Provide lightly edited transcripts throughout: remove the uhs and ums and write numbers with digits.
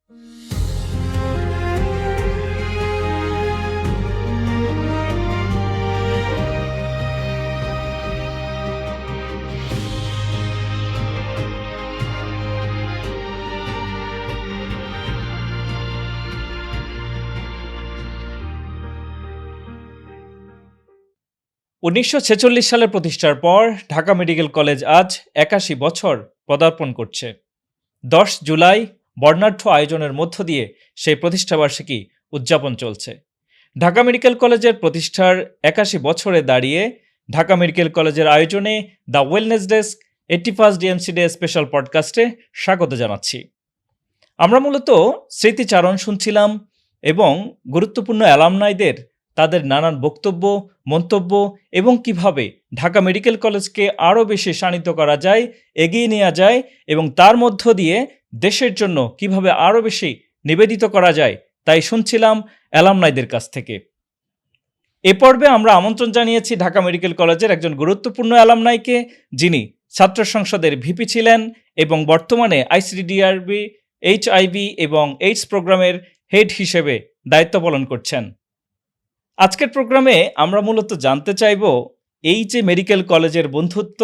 1946 সালে প্রতিষ্ঠার পর ঢাকা মেডিকেল কলেজ আজ 81 বছর পদার্পণ করছে। 10 জুলাই বর্ণাঢ্য আয়োজনের মধ্য দিয়ে সেই প্রতিষ্ঠাবার্ষিকী উদযাপন চলছে। ঢাকা মেডিকেল কলেজের প্রতিষ্ঠার 81 বছরে দাঁড়িয়ে ঢাকা মেডিকেল কলেজের আয়োজনে the wellness desk 81st DMC day special পডকাস্টে স্বাগত জানাচ্ছি। আমরা মূলত স্মৃতিচারণ শুনছিলাম এবং গুরুত্বপূর্ণ অ্যালামনাইদের তাদের নানান বক্তব্য, মন্তব্য এবং কিভাবে ঢাকা মেডিকেল কলেজকে আরও বেশি শানিত করা যায়, এগিয়ে নেওয়া যায় এবং তার মধ্য দিয়ে দেশের জন্য কিভাবে আরও বেশি নিবেদিত করা যায় তাই শুনছিলাম অ্যালামনাইদের কাছ থেকে। এ পর্বে আমরা আমন্ত্রণ জানিয়েছি ঢাকা মেডিকেল কলেজের একজন গুরুত্বপূর্ণ অ্যালামনাইকে, যিনি ছাত্র সংসদের ভিপি ছিলেন এবং বর্তমানে আইসিডিডিআরবি এইচআইভি এবং এইডস প্রোগ্রামের হেড হিসেবে দায়িত্ব পালন করছেন। আজকের প্রোগ্রামে আমরা মূলত জানতে চাইব এই যে মেডিকেল কলেজের বন্ধুত্ব,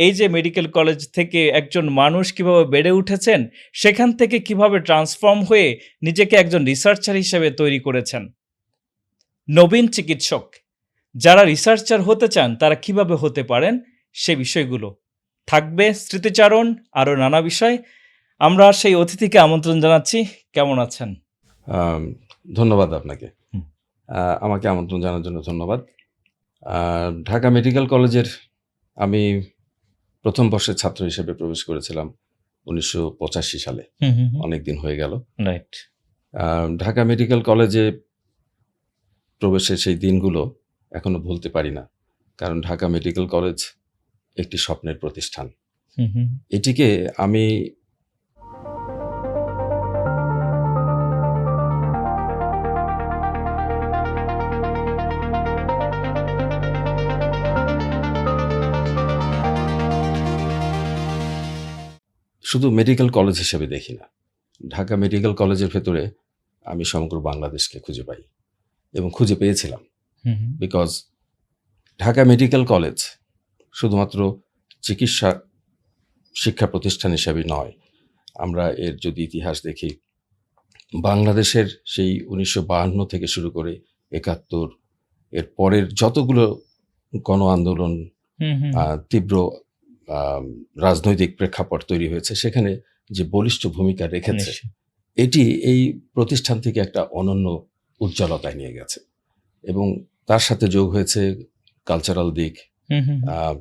এই যে মেডিকেল কলেজ থেকে একজন মানুষ কিভাবে বেড়ে উঠেছেন, সেখান থেকে কিভাবে ট্রান্সফর্ম হয়ে নিজেকে একজন রিসার্চার হিসেবে তৈরি করেছেন। নবীন চিকিৎসক যারা রিসার্চার হতে চান তারা কিভাবে হতে পারেন, সে বিষয়গুলো থাকবে। স্মৃতিচারণ, আরও নানা বিষয়। আমরা সেই অতিথিকে আমন্ত্রণ জানাচ্ছি। কেমন আছেন? ধন্যবাদ আপনাকে, আমাকে আমন্ত্রণ জানার জন্য ধন্যবাদ। ঢাকা মেডিকেল কলেজের আমি প্রথম বর্ষের ছাত্র হিসেবে প্রবেশ করেছিলাম 1985 সালে। অনেক দিন হয়ে গেল। রাইট। ঢাকা মেডিকেল কলেজে প্রবেশের সেই দিনগুলো এখনো ভুলতে পারি না, কারণ ঢাকা মেডিকেল কলেজ একটি স্বপ্নের প্রতিষ্ঠান। এটিকে আমি শুধু মেডিকেল কলেজ হিসেবে দেখি না, ঢাকা মেডিকেল কলেজের ভেতরে আমি সমগ্র বাংলাদেশকে খুঁজে পাই এবং খুঁজে পেয়েছিলাম। বিকজ ঢাকা মেডিকেল কলেজ শুধুমাত্র চিকিৎসা শিক্ষা প্রতিষ্ঠান হিসাবে নয়, আমরা এর যদি ইতিহাস দেখি, বাংলাদেশের সেই 1952 থেকে শুরু করে 71 এর পরের যতগুলো গণ আন্দোলন, তীব্র রাজনৈতিক প্রেক্ষাপট তৈরি হয়েছে, সেখানে যে বলিষ্ঠ ভূমিকা রেখেছে, এটি এই প্রতিষ্ঠান থেকে একটা অনন্য উজ্জ্বলতায় নিয়ে গেছে। এবং তার সাথে যোগ হয়েছে কালচারাল দিক,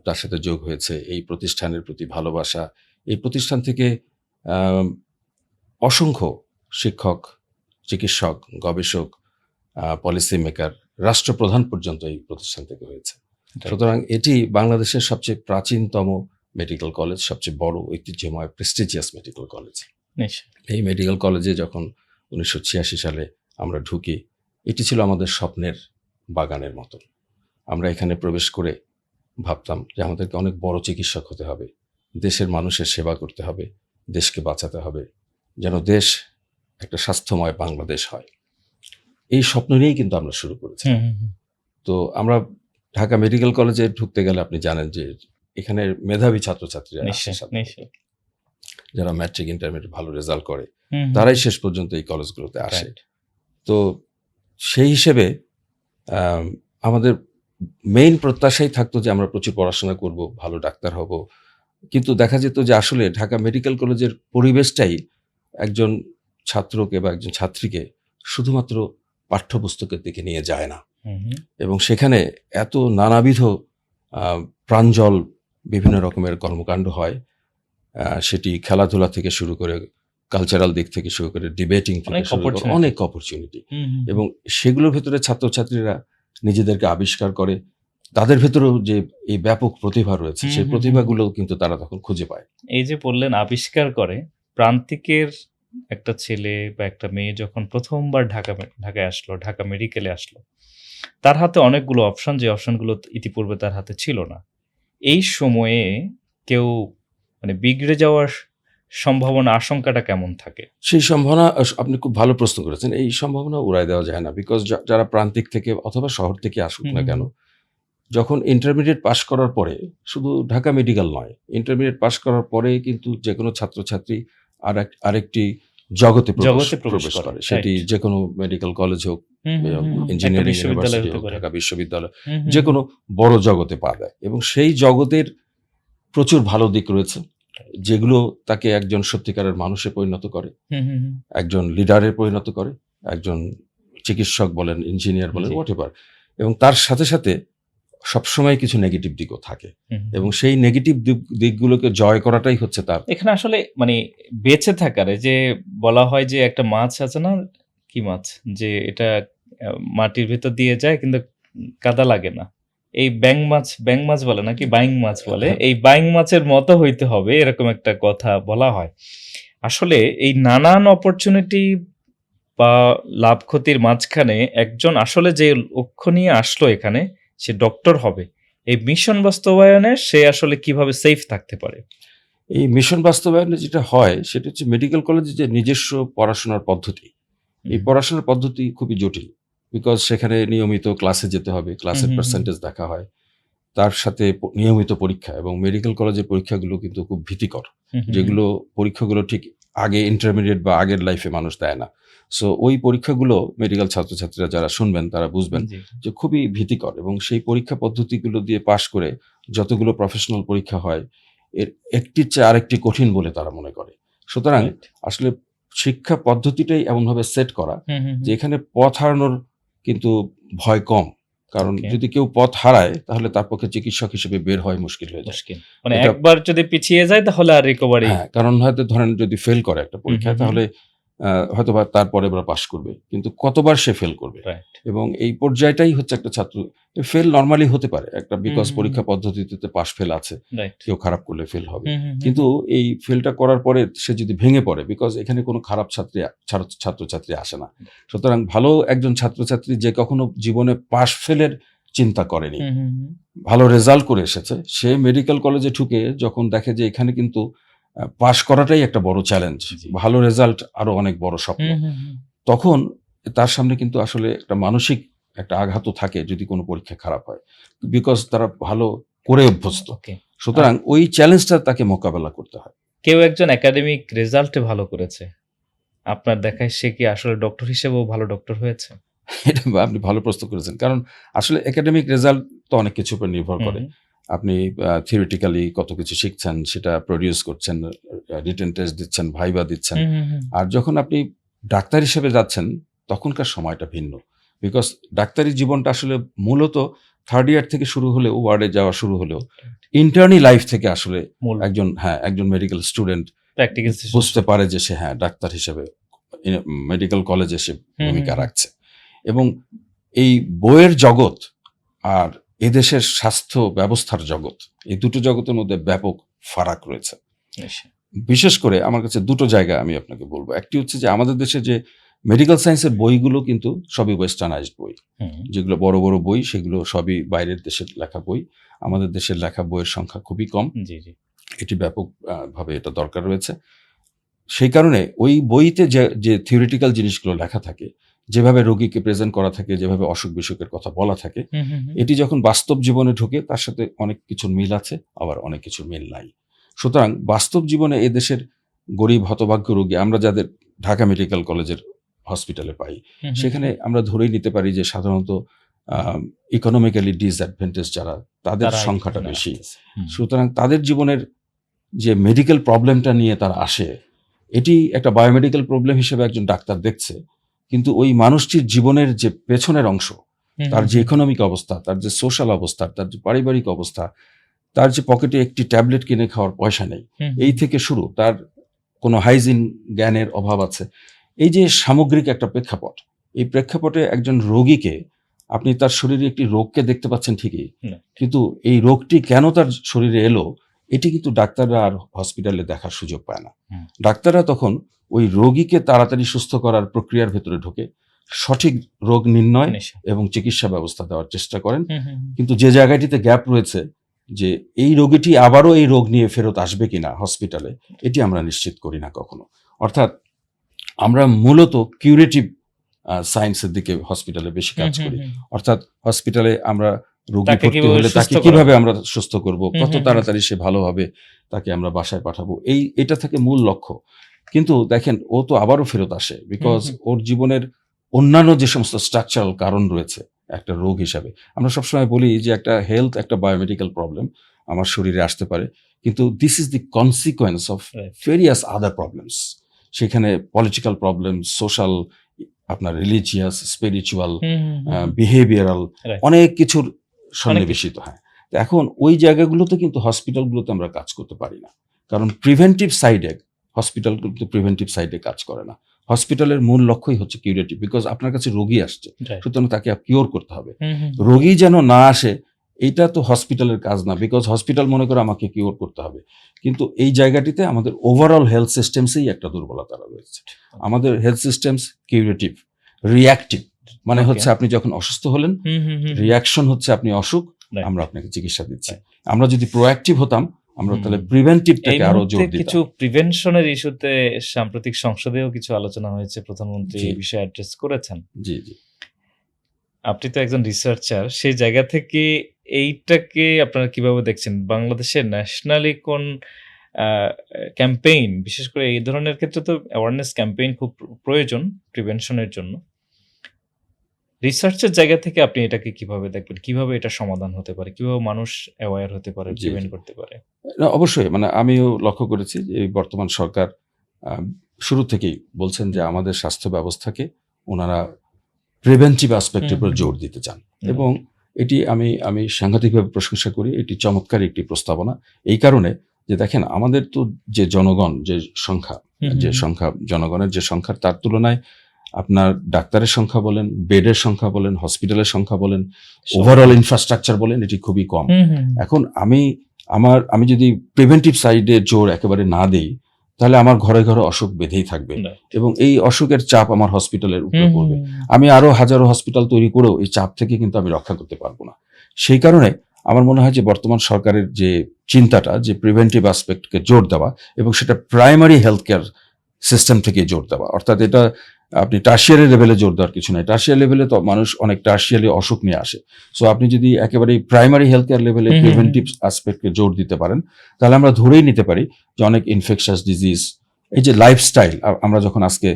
তার সাথে যোগ হয়েছে এই প্রতিষ্ঠানের প্রতি ভালোবাসা। এই প্রতিষ্ঠান থেকে অসংখ্য শিক্ষক, চিকিৎসক, গবেষক, পলিসি মেকার, রাষ্ট্রপ্রধান পর্যন্ত এই প্রতিষ্ঠান থেকে হয়েছে। সুতরাং এটি বাংলাদেশের সবচেয়ে প্রাচীনতম মেডিকেল কলেজ, সবচেয়ে বড় ঐতিহ্যময় প্রেস্টিজিয়াস মেডিকেল কলেজ। এই মেডিকেল কলেজে যখন 1986 সালে আমরা ঢুকি, এটি ছিল আমাদের স্বপ্নের বাগানের মতো। আমরা এখানে প্রবেশ করে ভাবতাম যে আমাদেরকে অনেক বড় চিকিৎসক হতে হবে, দেশের মানুষের সেবা করতে হবে, দেশকে বাঁচাতে হবে, যেন দেশ একটা স্বাস্থ্যময় বাংলাদেশ হয়। এই স্বপ্ন নিয়েই কিন্তু আমরা শুরু করেছি। তো আমরা ঢাকা মেডিকেল কলেজে ঢুকতে গেলে আপনি জানেন যে এখানে মেধাবী ছাত্রছাত্রীরা, যারা ম্যাট্রিক ইন্টারমিডিয়েট ভালো রেজাল্ট করে, তারাই শেষ পর্যন্ত এই কলেজগুলোতে আসে। তো সেই হিসেবে আমাদের মেইন প্রত্যাশাই থাকতো যে আমরা প্রচুর পড়াশোনা করব, ভালো ডাক্তার হব। কিন্তু দেখা যেত যে আসলে ঢাকা মেডিকেল কলেজের পরিবেশটাই একজন ছাত্রকে বা একজন ছাত্রীকে শুধুমাত্র পাঠ্যপুস্তকের দিকে নিয়ে যায় না, এবং সেখানে এত নানাবিধ প্রাঞ্জল বিভিন্ন রকমের কর্মকাণ্ড হয়। সেটি খেলাধুলা থেকে শুরু করে, কালচারাল দিক থেকে শুরু করে, ডিবেটিং থেকে শুরু করে, অনেক অপরচুনিটি। এবং সেগুলোর ভেতরে ছাত্রছাত্রীরা নিজেদেরকে আবিষ্কার করে। তাদের ভেতরেও যে এই ব্যাপক প্রতিভা রয়েছে, সেই প্রতিভাগুলো কিন্তু তারা তখন খুঁজে পায়। এই যে বললেন আবিষ্কার করে, প্রান্তিকের একটা ছেলে বা একটা মেয়ে যখন প্রথমবার ঢাকায় আসলো, ঢাকা মেডিকেলে আসলো, তার হাতে অনেকগুলো অপশন, যে অপশনগুলো ইতিপূর্বে তার হাতে ছিল না। এই সময়ে কেউ মানে বিগড়ে যাওয়ার সম্ভাবনা আশঙ্কাটা কেমন থাকে? সেই সম্ভাবনা আপনি খুব ভালো প্রশ্ন করেছেন। এই সম্ভাবনা উড়ায় দেওয়া যায় না। বিকজ যারা প্রান্তিক থেকে অথবা শহর থেকে আসুক না কেন, যখন ইন্টারমিডিয়েট পাস করার পরে শুধু ঢাকা মেডিকেল নয়, ইন্টারমিডিয়েট পাস করার পরে কিন্তু যেকোনো ছাত্রছাত্রী আরেকটি জগতে প্রবেশ করে। সেটি যেকোনো মেডিকেল কলেজ হোক, ইঞ্জিনিয়ারিং ইউনিভার্সিটি হোক, ঢাকা বিশ্ববিদ্যালয়, যেকোনো বড় জগতে পা দেয়। এবং সেই জগতের প্রচুর ভালো দিক রয়েছে, যেগুলো তাকে একজন সত্যিকারের মানুষে পরিণত করে, একজন লিডারে পরিণত করে, একজন চিকিৎসক বলেন, ইঞ্জিনিয়ার বলেন, হোয়াটএভার। এবং তার সাথে সাথে সবসময় কিছু নেগেটিভ দিকও থাকে, এবং সেই নেগেটিভ দিকগুলোকে জয় করাটাই হচ্ছে তার এখানে আসলে মানে বেঁচে থাকার যে বলা হয় যে একটা মাছ আছে না, কি মাছ, যে এটা মাটির ভেতর দিয়ে যায় কিন্তু কাদা লাগে না, এই ব্যাং মাছ বলে নাকি বাইং মাছ বলে, এই বাইং মাছের মতো হইতে হবে, এরকম একটা কথা বলা হয়। আসলে এই নানান অপরচুনিটি বা লাভ ক্ষতির মাঝখানে একজন আসলে যে লক্ষ্য নিয়ে আসলো এখানে, সে ডক্টর হবে, এই মিশন বাস্তবায়নে সে আসলে কিভাবে সেফ থাকতে পারে? এই মিশন বাস্তবায়নে যেটা হয় সেটা হচ্ছে মেডিকেল কলেজে যে নিজস্ব পড়াশোনার পদ্ধতি, এই পড়াশোনার পদ্ধতি খুবই জটিল। বিকজ সেখানে নিয়মিত ক্লাসে যেতে হবে, ক্লাসের পার্সেন্টেজ দেখা হয়, তার সাথে নিয়মিত পরীক্ষা, এবং মেডিকেল কলেজের পরীক্ষাগুলো কিন্তু খুব ভীতিকর, যেগুলো পরীক্ষাগুলো ঠিক আগে ইন্টারমিডিয়েট বা আগের লাইফে মানুষ দেয় না। সো ওই পরীক্ষাগুলো মেডিকেল ছাত্রছাত্রীরা যারা শুনবেন তারা বুঝবেন যে খুবই ভীতিকর, এবং সেই পরীক্ষা পদ্ধতিগুলো দিয়ে পাশ করে যতগুলো প্রফেশনাল পরীক্ষা হয়, এর একটির চেয়ে আরেকটি কঠিন বলে তারা মনে করে। সুতরাং আসলে শিক্ষা পদ্ধতিটাই এমনভাবে সেট করা যে এখানে পথ হারানোর কিন্তু ভয় কম, কারণ যদি কেউ পথ হারায় তাহলে তার পক্ষে চিকিৎসক হিসেবে বের হয় মুশকিল হয়ে যায়। মানে একবার যদি পিছিয়ে যায় তাহলে আর রিকভারি, কারণ হয়তো ধরেন যদি ফেল করে একটা পরীক্ষায় তাহলে হয়তো বা তারপরে এবার পাস করবে, কিন্তু কতবার সে ফেল করবে, এবং এই পর্যায়টাই হচ্ছে একটা ছাত্র ফেল নর্মালি হতে পারে একটা, বিকজ পরীক্ষা পদ্ধতিতে পাস ফেল আছে, কেউ খারাপ করলে ফেল হবে, কিন্তু এই ফেলটা করার পরে সে যদি ভেঙে পড়ে, বিকজ এখানে কোনো খারাপ ছাত্রছাত্রী আসে না। সুতরাং ভালো একজন ছাত্রছাত্রী যে কখনো জীবনে পাস ফেলের চিন্তা করেনি, ভালো রেজাল্ট করে এসেছে, সে মেডিকেল কলেজে ঢুকে যখন দেখে যে এখানে কিন্তু পাশ করাটাই একটা বড় চ্যালেঞ্জ, ভালো রেজাল্ট আরো অনেক বড় স্বপ্ন, তখন তার সামনে কিন্তু আসলে একটা মানসিক একটা আঘাতও থাকে যদি কোনো পরীক্ষা খারাপ হয়, বিকজ তারা ভালো করে অভ্যস্ত। সুতরাং ওই চ্যালেঞ্জটা তাকে মোকাবেলা করতে হয়। কেউ একজন একাডেমিক রেজাল্টে ভালো করেছে, আপনার দেখায় সে কি আসলে ডক্টর হিসেবেও ভালো ডক্টর হয়েছে? এটা আপনি ভালো প্রশ্ন করেছেন, কারণ আসলে একাডেমিক রেজাল্ট তো অনেক কিছুর উপর নির্ভর করে। আপনি থিওরিটিক্যালি কত কিছু শিখছেন, সেটা প্রডিউস করছেন, রিটেন টেস্ট দিচ্ছেন, ভাইবা দিচ্ছেন, আর যখন আপনি ডাক্তার হিসেবে যাচ্ছেন তখনকার সময়টা ভিন্ন, বিকজ ডাক্তারি জীবনটা আসলে মূলত থার্ড ইয়ার থেকে শুরু হলেও, ওয়ার্ডে যাওয়া শুরু হলেও, ইন্টার্নি লাইফ থেকে আসলে একজন মেডিকেল স্টুডেন্ট বুঝতে পারে যে সে ডাক্তার হিসেবে মেডিকেল কলেজে সে ভূমিকা রাখছে। এবং এই বইয়ের জগৎ আর এদেশের স্বাস্থ্য ব্যবস্থার জগৎ, এই দুটো জগতের মধ্যে ব্যাপক ফারাক রয়েছে। বিশেষ করে আমার কাছে দুটো জায়গা আমি আপনাকে বলবো। একটি হচ্ছে যে আমাদের দেশে যে মেডিকেল সায়েন্সের বইগুলো কিন্তু সবই ওয়েস্টার্নাইজড বই, যেগুলো বড় বড় বই সেগুলো সবই বাইরের দেশের লেখা বই। আমাদের দেশের লেখা বইয়ের সংখ্যা খুবই কম, এটি ব্যাপক ভাবে এটা দরকার রয়েছে। সেই কারণে ওই বইতে যে থিওরিটিক্যাল জিনিসগুলো লেখা থাকে, যেভাবে রোগীকে প্রেজেন্ট করা থাকে, যেভাবে অসুখ বিসুখের কথা বলা থাকে, এটি যখন বাস্তব জীবনে ঢোকে তার সাথে অনেক কিছুর মিল আছে, আবার অনেক কিছুর মিল নাই। সুতরাং বাস্তব জীবনে এদেশের গরিব হতভাগ্য রোগী আমরা যাদের ঢাকা মেডিকেল কলেজের হসপিটালে পাই, সেখানে আমরা ধরেই নিতে পারি যে সাধারণত ইকোনমিক্যালি ডিসঅ্যাডভান্টেজ যারা, তাদের সংখ্যাটা বেশি। সুতরাং তাদের জীবনের যে মেডিকেল প্রবলেমটা নিয়ে তারা আসে, এটি একটা বায়োমেডিক্যাল প্রবলেম হিসেবে একজন ডাক্তার দেখছে, কিন্তু ওই মানুষটির জীবনের যে পেছনের অংশ, তার যে ইকোনমিক অবস্থা, তার যে সোশ্যাল অবস্থা, তার যে পারিবারিক অবস্থা, তার যে পকেটে একটি ট্যাবলেট কিনে খাওয়ার পয়সা নেই, এই থেকে শুরু তার কোনো হাইজিন জ্ঞানের অভাব আছে, এই যে সামগ্রিক একটা প্রেক্ষাপট, এই প্রেক্ষাপটে একজন রোগীকে আপনি তার শরীরে একটি রোগকে দেখতে পাচ্ছেন ঠিকই, কিন্তু এই রোগটি কেন তার শরীরে এলো এটি কিন্তু ডাক্তাররা আর হসপিটালে দেখার সুযোগ পায় না। ডাক্তাররা তখন ওই রোগীকে তাড়াতাড়ি সুস্থ করার প্রক্রিয়ার ভেতরে ঢোকে, সঠিক রোগ নির্ণয় এবং চিকিৎসা ব্যবস্থা দেওয়ার চেষ্টা করেন, কিন্তু যে জায়গাটিতে গ্যাপ রয়েছে যে এই রোগীটি আবারও এই রোগ নিয়ে ফেরত আসবে কিনা হসপিটালে, এটি আমরা নিশ্চিত করি না কখনো। অর্থাৎ আমরা মূলত কিউরেটিভ সায়েন্সের দিকে হসপিটালে বেশি কাজ করি। অর্থাৎ হসপিটালে আমরা রোগী তাকে ভর্তি কিভাবে হলে সুস্থ তাকে করা কিভাবে যায়। আমরা সুস্থ করব, কত তাড়াতাড়ি সে ভালো হবে, তাকে আমরা বাসায় পাঠাবো, এটা থেকে মূল লক্ষ্য। কিন্তু দেখেন ও তো আবারও ফেরত আসে, বিকজ ওর জীবনের অন্যান্য যে সমস্ত স্ট্রাকচারাল কারণ রয়েছে একটা রোগ হিসাবে। আমরা সবসময় বলি যে একটা হেলথ একটা বায়োমেডিক্যাল প্রবলেম আমার শরীরে আসতে পারে, কিন্তু this is the consequence of various other problems. সেখানে পলিটিক্যাল প্রবলেম, সোশ্যাল, আপনার রিলিজিয়াস, স্পিরিচুয়াল, বিহেভিয়ারাল, Right. অনেক কিছুর সন্নিবেশিত। হ্যাঁ, তো এখন ওই জায়গাগুলোতে কিন্তু হসপিটালগুলোতে আমরা কাজ করতে পারি না, কারণ প্রিভেন্টিভ সাইডে হসপিটালগুলোতে প্রিভেন্টিভ সাইডে কাজ করে না। হসপিটালের মূল লক্ষ্যই হচ্ছে কিউরেটিভ, বিকজ আপনার কাছে রোগী আসছে, Right. সুতরাং তাকে কিওর করতে হবে। রোগী যেন না আসে এইটা তো হসপিটালের কাজ না, বিকজ হসপিটাল মনে করে আমাকে কিওর করতে হবে। কিন্তু এই জায়গাটিতে আমাদের ওভারঅল হেলথ সিস্টেমসেই একটা দুর্বলতা রয়েছে। আমাদের হেলথ সিস্টেমস কিউরেটিভ, রিয়াক্টিভ, মানে Okay. হচ্ছে আপনি যখন অসুস্থ হলেন, রিয়াকশন হচ্ছে আপনি অসুখ, Right. আমরা আপনাকে চিকিৎসা দিচ্ছি। আমরা যদি প্রোঅ্যাক্টিভ হতাম, আমরা তাহলে প্রিভেন্টিভটাকে আরো জোর দিতাম। কিছু প্রিভেনশনের ইস্যুতে সাম্প্রতিক সংসদেও কিছু আলোচনা হয়েছে, প্রধানমন্ত্রী জি। এই বিষয়ে অ্যাড্রেস করেছেন। জি জি। আপনি তো একজন রিসার্চার, সেই জায়গা থেকে এইটাকে আপনারা কিভাবে দেখছেন? বাংলাদেশে ন্যাশনালি কোন ক্যাম্পেইন, বিশেষ করে এই ধরনের ক্ষেত্রে তো অ্যাওয়ারনেস ক্যাম্পেইন খুব প্রয়োজন প্রিভেনশনের জন্য। রিসার্চের জায়গা থেকে আপনি এটাকে কিভাবে দেখবেন? কিভাবে এটা সমাধান হতে পারে? কিভাবে মানুষ অ্যাওয়্যার হতে পারে, জি, প্রিভেন্ট জি। করতে পারে? না, অবশ্যই, মানে আমিও লক্ষ্য করেছি যে এই বর্তমান সরকার শুরু থেকেই বলছেন যে আমাদের স্বাস্থ্য ব্যবস্থাকে ওনারা প্রিভেন্টিভ অ্যাসপেক্টের উপর জোর দিতে চান, এবং এটি আমি সাংঘাতিকভাবে প্রশংসা করি। এটি চমৎকার একটি প্রস্তাবনা, এই কারণে যে দেখেন আমাদের তো যে জনগণ, যে সংখ্যা জনগণের যে সংখ্যা, তার তুলনায় আপনার ডাক্তারের সংখ্যা বলেন, বেডের সংখ্যা বলেন, হসপিটালের সংখ্যা বলেন, ওভারঅল ইনফ্রাস্ট্রাকচার বলেন, এটি খুবই কম। এখন আমি যদি প্রিভেন্টিভ সাইডে জোর একেবারে না দেই, তাহলে আমার ঘরে ঘরে অসুখ বেঁধেই থাকবে, এবং এই অসুখের চাপ আমার হসপিটালের উপরে পড়বে। আমি আরো হাজারো হসপিটাল তৈরি করেও এই চাপ থেকে কিন্তু আমি রক্ষা করতে পারবো না। সেই কারণে আমার মনে হয় যে বর্তমান সরকারের যে চিন্তাটা, যে প্রিভেন্টিভ অ্যাসপেক্টকে জোর দেওয়া, এবং সেটা প্রাইমারি হেলথ কেয়ার সিস্টেম থেকে জোর দেওয়া, অর্থাৎ এটা আপনি টার্সিয়ারি লেভেলে জোর দেওয়ার কিছু নাই। টার্সিয়ারি লেভেলে তো মানুষ অনেক টার্সিয়ারি অসুখ নিয়ে আসে। সো আপনি যদি একেবারে প্রাইমারি হেলথ কেয়ার লেভেলে প্রিভেন্টিভ অ্যাসপেক্টকে জোর দিতে পারেন, তাহলে আমরা ধরেই নিতে পারি যে অনেক ইনফেকশাস ডিজিজ, এই যে লাইফস্টাইল, আমরা যখন আজকে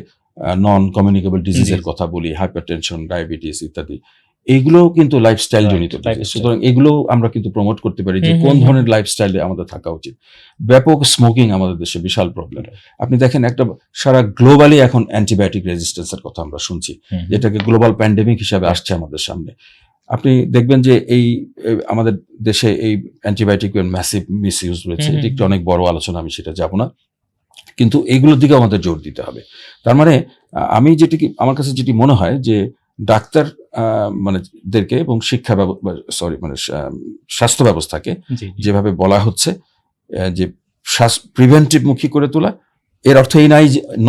নন কমিউনিকেবল ডিজিজের কথা বলি, হাইপারটেনশন, ডায়াবেটিস ইত্যাদি, এইগুলো কিন্তু লাইফস্টাইল জনিত ডিজিজ। সুতরাং এগুলো আমরা কিন্তু প্রমোট করতে পারি যে কোন ধরনের লাইফস্টাইলে আমাদের থাকা উচিত। ব্যাপক স্মোকিং আমাদের দেশে বিশাল প্রবলেম। আপনি দেখেন একটা সারা গ্লোবালি এখন অ্যান্টিবায়োটিক রেজিস্ট্যান্সের কথা আমরা শুনছি, যেটাকে গ্লোবাল প্যান্ডেমিক হিসাবে আসছে আমাদের সামনে। আপনি দেখবেন যে এই আমাদের দেশে এই অ্যান্টিবায়োটিকের ম্যাসিভ মিস ইউজ রয়েছে। এটি একটু অনেক বড় আলোচনা, আমি সেটা যাব না, কিন্তু এইগুলোর দিকে আমাদের জোর দিতে হবে। তার মানে আমার কাছে যেটি মনে হয় যে ডাক্তার দেরকে এবং স্বাস্থ্য ব্যবস্থাকে যেভাবে বলা হচ্ছে যে প্রিভেন্টিভ মুখী করে তোলা, এর অর্থ এই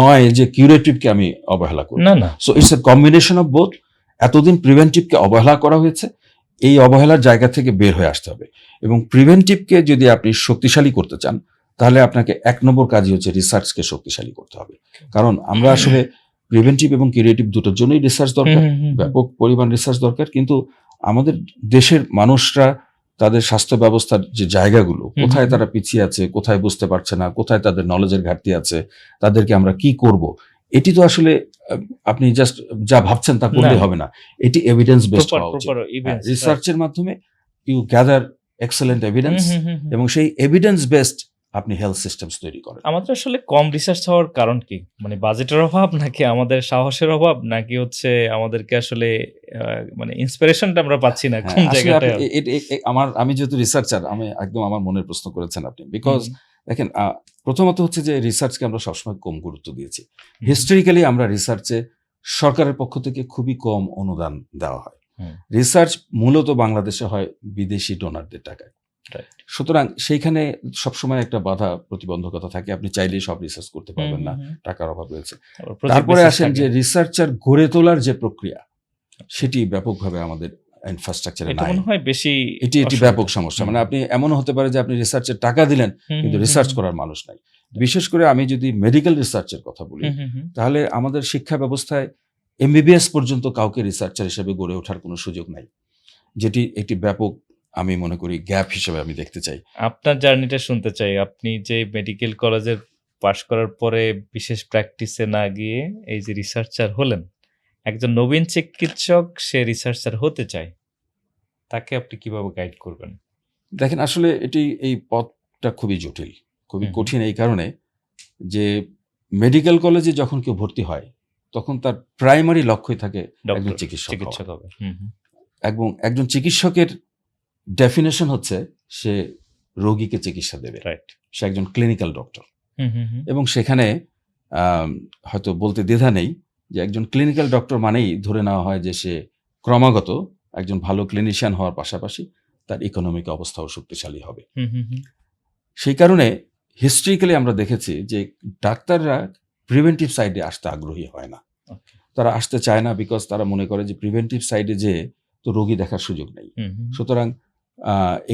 নয় যে কিউরেটিভকে আমি অবহেলা করি। না। So it's a combination of both. এতদিন প্রিভেন্টিভকে অবহেলা করা হয়েছে, এই অবহেলার জায়গা থেকে বের হয়ে আসতে হবে, এবং প্রিভেন্টিভকে যদি আপনি শক্তিশালী করতে চান, তাহলে আপনাকে 1 নম্বর কাজই হচ্ছে রিসার্চকে শক্তিশালী করতে হবে। কারণ আমরা আসলে প্রিভেন্টিভ এবং কিউরেটিভ দুটোর জন্যই রিসার্চ দরকার, ব্যাপক পরিমাণ রিসার্চ দরকার। কিন্তু আমাদের দেশের মানুষরা তাদের স্বাস্থ্য ব্যবস্থার যে জায়গাগুলো, কোথায় তারা পিছিয়ে আছে, কোথায় বুঝতে পারছে না, কোথায় তাদের নলেজের ঘাটতি আছে, তাদেরকে আমরা কি করব, এটি তো আসলে আপনি জাস্ট যা ভাবছেন তা করলে হবে না। এটি এভিডেন্স বেসড হওয়া উচিত। রিসার্চের মাধ্যমে ইউ গ্যাদার এক্সেলেন্ট এভিডেন্স, এবং সেই এভিডেন্স বেসড আপনি হেলথ সিস্টেমস তৈরি করেন। আমাদের আসলে কম রিসার্চ হওয়ার কারণ কি? মানে বাজেটের অভাব, নাকি আমাদের সাহসের অভাব, নাকি হচ্ছে আমাদেরকে আসলে ইন্সপিরেশনটা আমরা পাচ্ছি না কোন জায়গাটায়? আমি যেহেতু রিসার্চার, আমি একদম আমার মনের প্রশ্ন করেছেন আপনি, বিকজ দেখেন প্রথমত হচ্ছে যে রিসার্চকে আমরা সবসময় কম গুরুত্ব দিয়েছি। হিস্টোরিক্যালি আমরা রিসার্চে সরকারের পক্ষ থেকে খুবই কম অনুদান দেওয়া হয়। রিসার্চ মূলত বাংলাদেশে হয় বিদেশি ডোনারদের টাকায়। সুতরাং সেইখানে সবসময় একটা বাধা প্রতিবন্ধকতা থাকে, আপনি চাইলেই সব রিসার্চ করতে পারবেন না, টাকার অভাব রয়েছে। তারপরে আসেন যে রিসার্চার গড়ে তোলার যে প্রক্রিয়া, সেটি ব্যাপকভাবে আমাদের ইনফ্রাস্ট্রাকচারে এটা নাই। মনে হয় বেশি এটি অসুবিধা। ব্যাপক সমস্যা। মানে আপনি এমনও হতে পারে যে আপনি রিসার্চের টাকা দিলেন কিন্তু রিসার্চ করার মানুষ নাই। বিশেষ করে আমি যদি মেডিকেল রিসার্চের কথা বলি, তাহলে আমাদের শিক্ষা ব্যবস্থায় এমবিবিএস পর্যন্ত কাউকে রিসার্চার হিসেবে গড়ে ওঠার কোনো সুযোগ নাই, যেটি একটি ব্যাপক আমি মনে করি গ্যাপ হিসেবে আমি দেখতে চাই। আপনার জার্নিটা শুনতে চাই। আপনি যে মেডিকেল কলেজের পাশ করার পরে বিশেষ প্র্যাকটিসে না গিয়ে এই যে রিসার্চার হলেন, একজন নবীন চিকিৎসক সে রিসার্চার হতে চায়, তাকে আপনি কিভাবে গাইড করবেন? দেখেন, আসলে এই পথটা খুবই জটিল, খুবই কঠিন এই কারণে যে মেডিকেল কলেজে যখন কেউ ভর্তি হয় তখন তার প্রাইমারি লক্ষ্যই থাকে একজন চিকিৎসক হবে। এবং একজন চিকিৎসকের ডেফিনেশন হচ্ছে সে রোগীকে চিকিৎসা দেবে, রাইট। সে একজন ক্লিনিক্যাল ডক্টর। এবং সেখানে হয়তো বলতে দ্বিধা নেই যে একজন ক্লিনিক্যাল ডক্টর মানেই ধরে নেওয়া হয় যে সে ক্রমাগত একজন ভালো ক্লিনিশিয়ান হওয়ার পাশাপাশি তার ইকোনমিক অবস্থাও শক্তিশালী হবে। সেই কারণে হিস্ট্রিক্যালি আমরা দেখেছি যে ডাক্তাররা প্রিভেন্টিভ সাইডে আসতে আগ্রহী হয় না, তারা আসতে চায় না, বিকজ তারা মনে করে যে প্রিভেন্টিভ সাইডে যে তো রোগী দেখার সুযোগ নেই। সুতরাং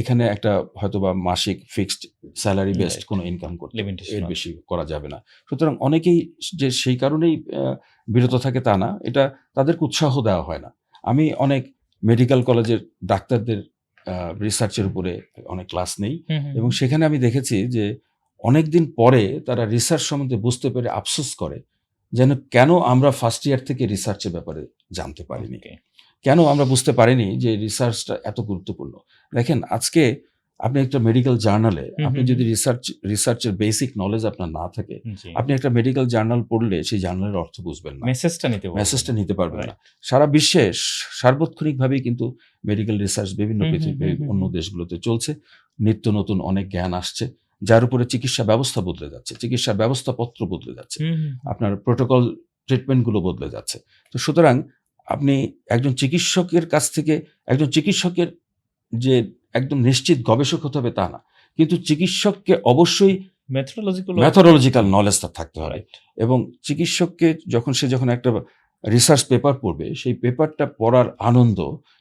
এখানে একটা হয়তোবা মাসিক ফিক্সড স্যালারি বেসড কোনো ইনকাম করতে এর বেশি করা যাবে না। সুতরাং অনেকেই যে সেই কারণেই বিরত থাকে তা না, এটা তাদেরকে উৎসাহ দেওয়া হয় না। আমি অনেক মেডিকেল কলেজের ডাক্তারদের রিসার্চের উপরে অনেক ক্লাস নেই এবং সেখানে আমি দেখেছি যে অনেকদিন পরে তারা রিসার্চ সম্বন্ধে বুঝতে পেরে আফসোস করে যেন কেন আমরা ফার্স্ট ইয়ার থেকে রিসার্চের ব্যাপারে জানতে পারিনি, কেন আমরা বুঝতে পারিনি যে রিসার্চটা এত গুরুত্বপূর্ণ। দেখেন, আজকে আপনি একটা মেডিকেল জার্নালে আপনি যদি রিসার্চের বেসিক নলেজ আপনার না থাকে, আপনি একটা মেডিকেল জার্নাল পড়লে সেই জার্নালের অর্থ বুঝবেন না, মেসেজটা নিতে পারবেন না। সারা বিশ্বে সার্বক্ষণিকভাবেই কিন্তু মেডিকেল রিসার্চ বিভিন্ন পৃথিবীর অন্য দেশগুলোতে চলছে, নিত্য নতুন অনেক জ্ঞান আসছে, যার উপরে চিকিৎসা ব্যবস্থা বদলে যাচ্ছে, চিকিৎসা ব্যবস্থাপত্র বদলে যাচ্ছে, আপনার প্রোটোকল ট্রিটমেন্টগুলো বদলে যাচ্ছে। তো সুতরাং আপনি একজন চিকিৎসকের কাছ থেকে একজন চিকিৎসকের যে একদম নিশ্চিত গবেষক হতে হবে তা না, কিন্তু চিকিৎসককে অবশ্যই মেথোডোলজিক্যাল নলেজ তার থাকতে হবে। এবং চিকিৎসককে যখন একটা রিসার্চ পেপার পড়বে, সেই পেপারটা পড়ার আনন্দ,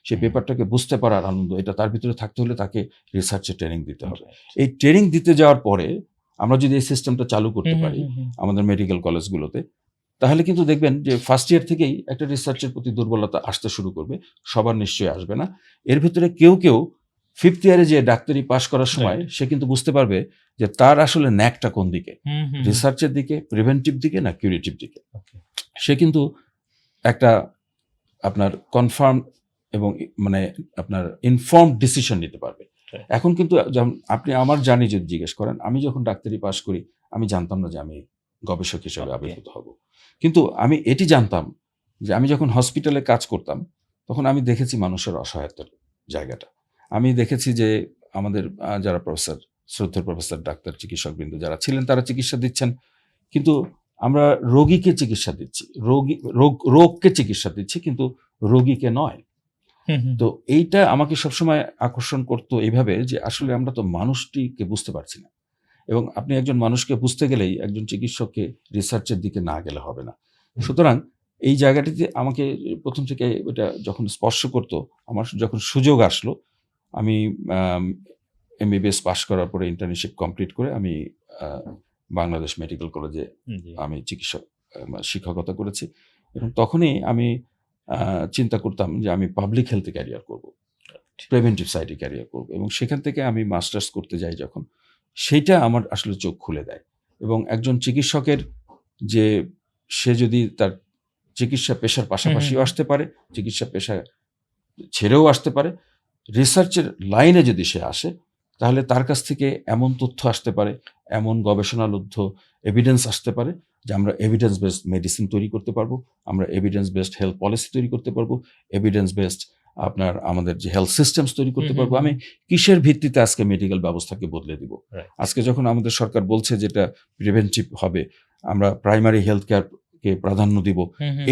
সেই পেপারটাকে বুঝতে পারার আনন্দ, এটা তার ভিতরে থাকতে হলে তাকে রিসার্চের ট্রেনিং দিতে হবে। এই ট্রেনিং দিতে যাওয়ার পরে আমরা যদি এই সিস্টেমটা চালু করতে পারি আমাদের মেডিকেল কলেজগুলোতে, তাহলে কিন্তু দেখবেন যে ফার্স্ট ইয়ার থেকেই একটা রিসার্চের প্রতি দুর্বলতা আসতে শুরু করবে। সবার নিশ্চয়ই আসবে না। এর ভিতরে কেউ ফিফথ ইয়ারে যে ডাক্তারি পাশ করার সময় সে কিন্তু বুঝতে পারবে যে তার আসলে ন্যাকটা কোন দিকে, রিসার্চের দিকে, প্রিভেন্টিভ দিকে না কিউরেটিভ দিকে। সে কিন্তু একটা আপনার কনফার্ম এবং মানে আপনার ইনফর্মড ডিসিশন নিতে পারবে। এখন কিন্তু আপনি আমার জার্নি যদি জিজ্ঞেস করেন, আমি যখন ডাক্তারি পাশ করি আমি জানতাম না যে আমি গবেষক হিসেবে আবির্ভূত হব, কিন্তু আমি এটি জানতাম যে আমি যখন হসপিটালে কাজ করতাম তখন আমি দেখেছি মানুষের অসহায়তার জায়গাটা। আমি দেখেছি যে আমাদের যারা শ্রদ্ধেয় প্রফেসর ডাক্তার চিকিৎসকবৃন্দ যারা ছিলেন তারা চিকিৎসা দিচ্ছেন, কিন্তু আমরা রোগীকে চিকিৎসা দিচ্ছি, রোগকে চিকিৎসা দিচ্ছি, কিন্তু রোগীকে নয়। তো এইটা আমাকে সবসময় আকর্ষণ করতো এইভাবে যে আসলে আমরা তো মানুষটিকে বুঝতে পারছি না, এবং আপনি একজন মানুষকে বুঝতে গেলেই একজন চিকিৎসককে রিসার্চের দিকে না গেলে হবে না। সুতরাং এই জায়গাটিতে আমাকে প্রথম থেকে এটা যখন স্পর্শ করতো, আমার যখন সুযোগ আসলো, আমি এমবিবিএস পাশ করার পরে ইন্টার্নশিপ কমপ্লিট করে আমি বাংলাদেশ মেডিকেল কলেজে আমি শিক্ষকতা করেছি, এবং তখনই আমি চিন্তা করতাম যে আমি পাবলিক হেলথে ক্যারিয়ার করব, প্রিভেন্টিভ সাইডে ক্যারিয়ার করব, এবং সেখান থেকে আমি মাস্টার্স করতে যাই যখন, সেইটা আমার আসলে চোখ খুলে দেয়। এবং একজন চিকিৎসকের যে সে যদি তার চিকিৎসা পেশার পাশাপাশিও আসতে পারে, চিকিৎসা পেশা ছেড়েও আসতে পারে, রিসার্চের লাইনে যদি সে আসে, তাহলে তার কাছ থেকে এমন তথ্য আসতে পারে, এমন গবেষণালব্ধ এভিডেন্স আসতে পারে যে আমরা এভিডেন্স বেসড মেডিসিন তৈরি করতে পারবো, আমরা এভিডেন্স বেসড হেলথ পলিসি তৈরি করতে পারবো, এভিডেন্স বেসড আপনার আমাদের যে হেলথ সিস্টেমস তৈরি করতে পারবো। আমি কিসের ভিত্তিতে আজকে মেডিকেল ব্যবস্থাকে বদলে দিব? আজকে যখন আমাদের সরকার বলছে যেটা প্রিভেন্টিভ হবে, আমরা প্রাইমারি হেলথ কেয়ারকে প্রাধান্য দিব,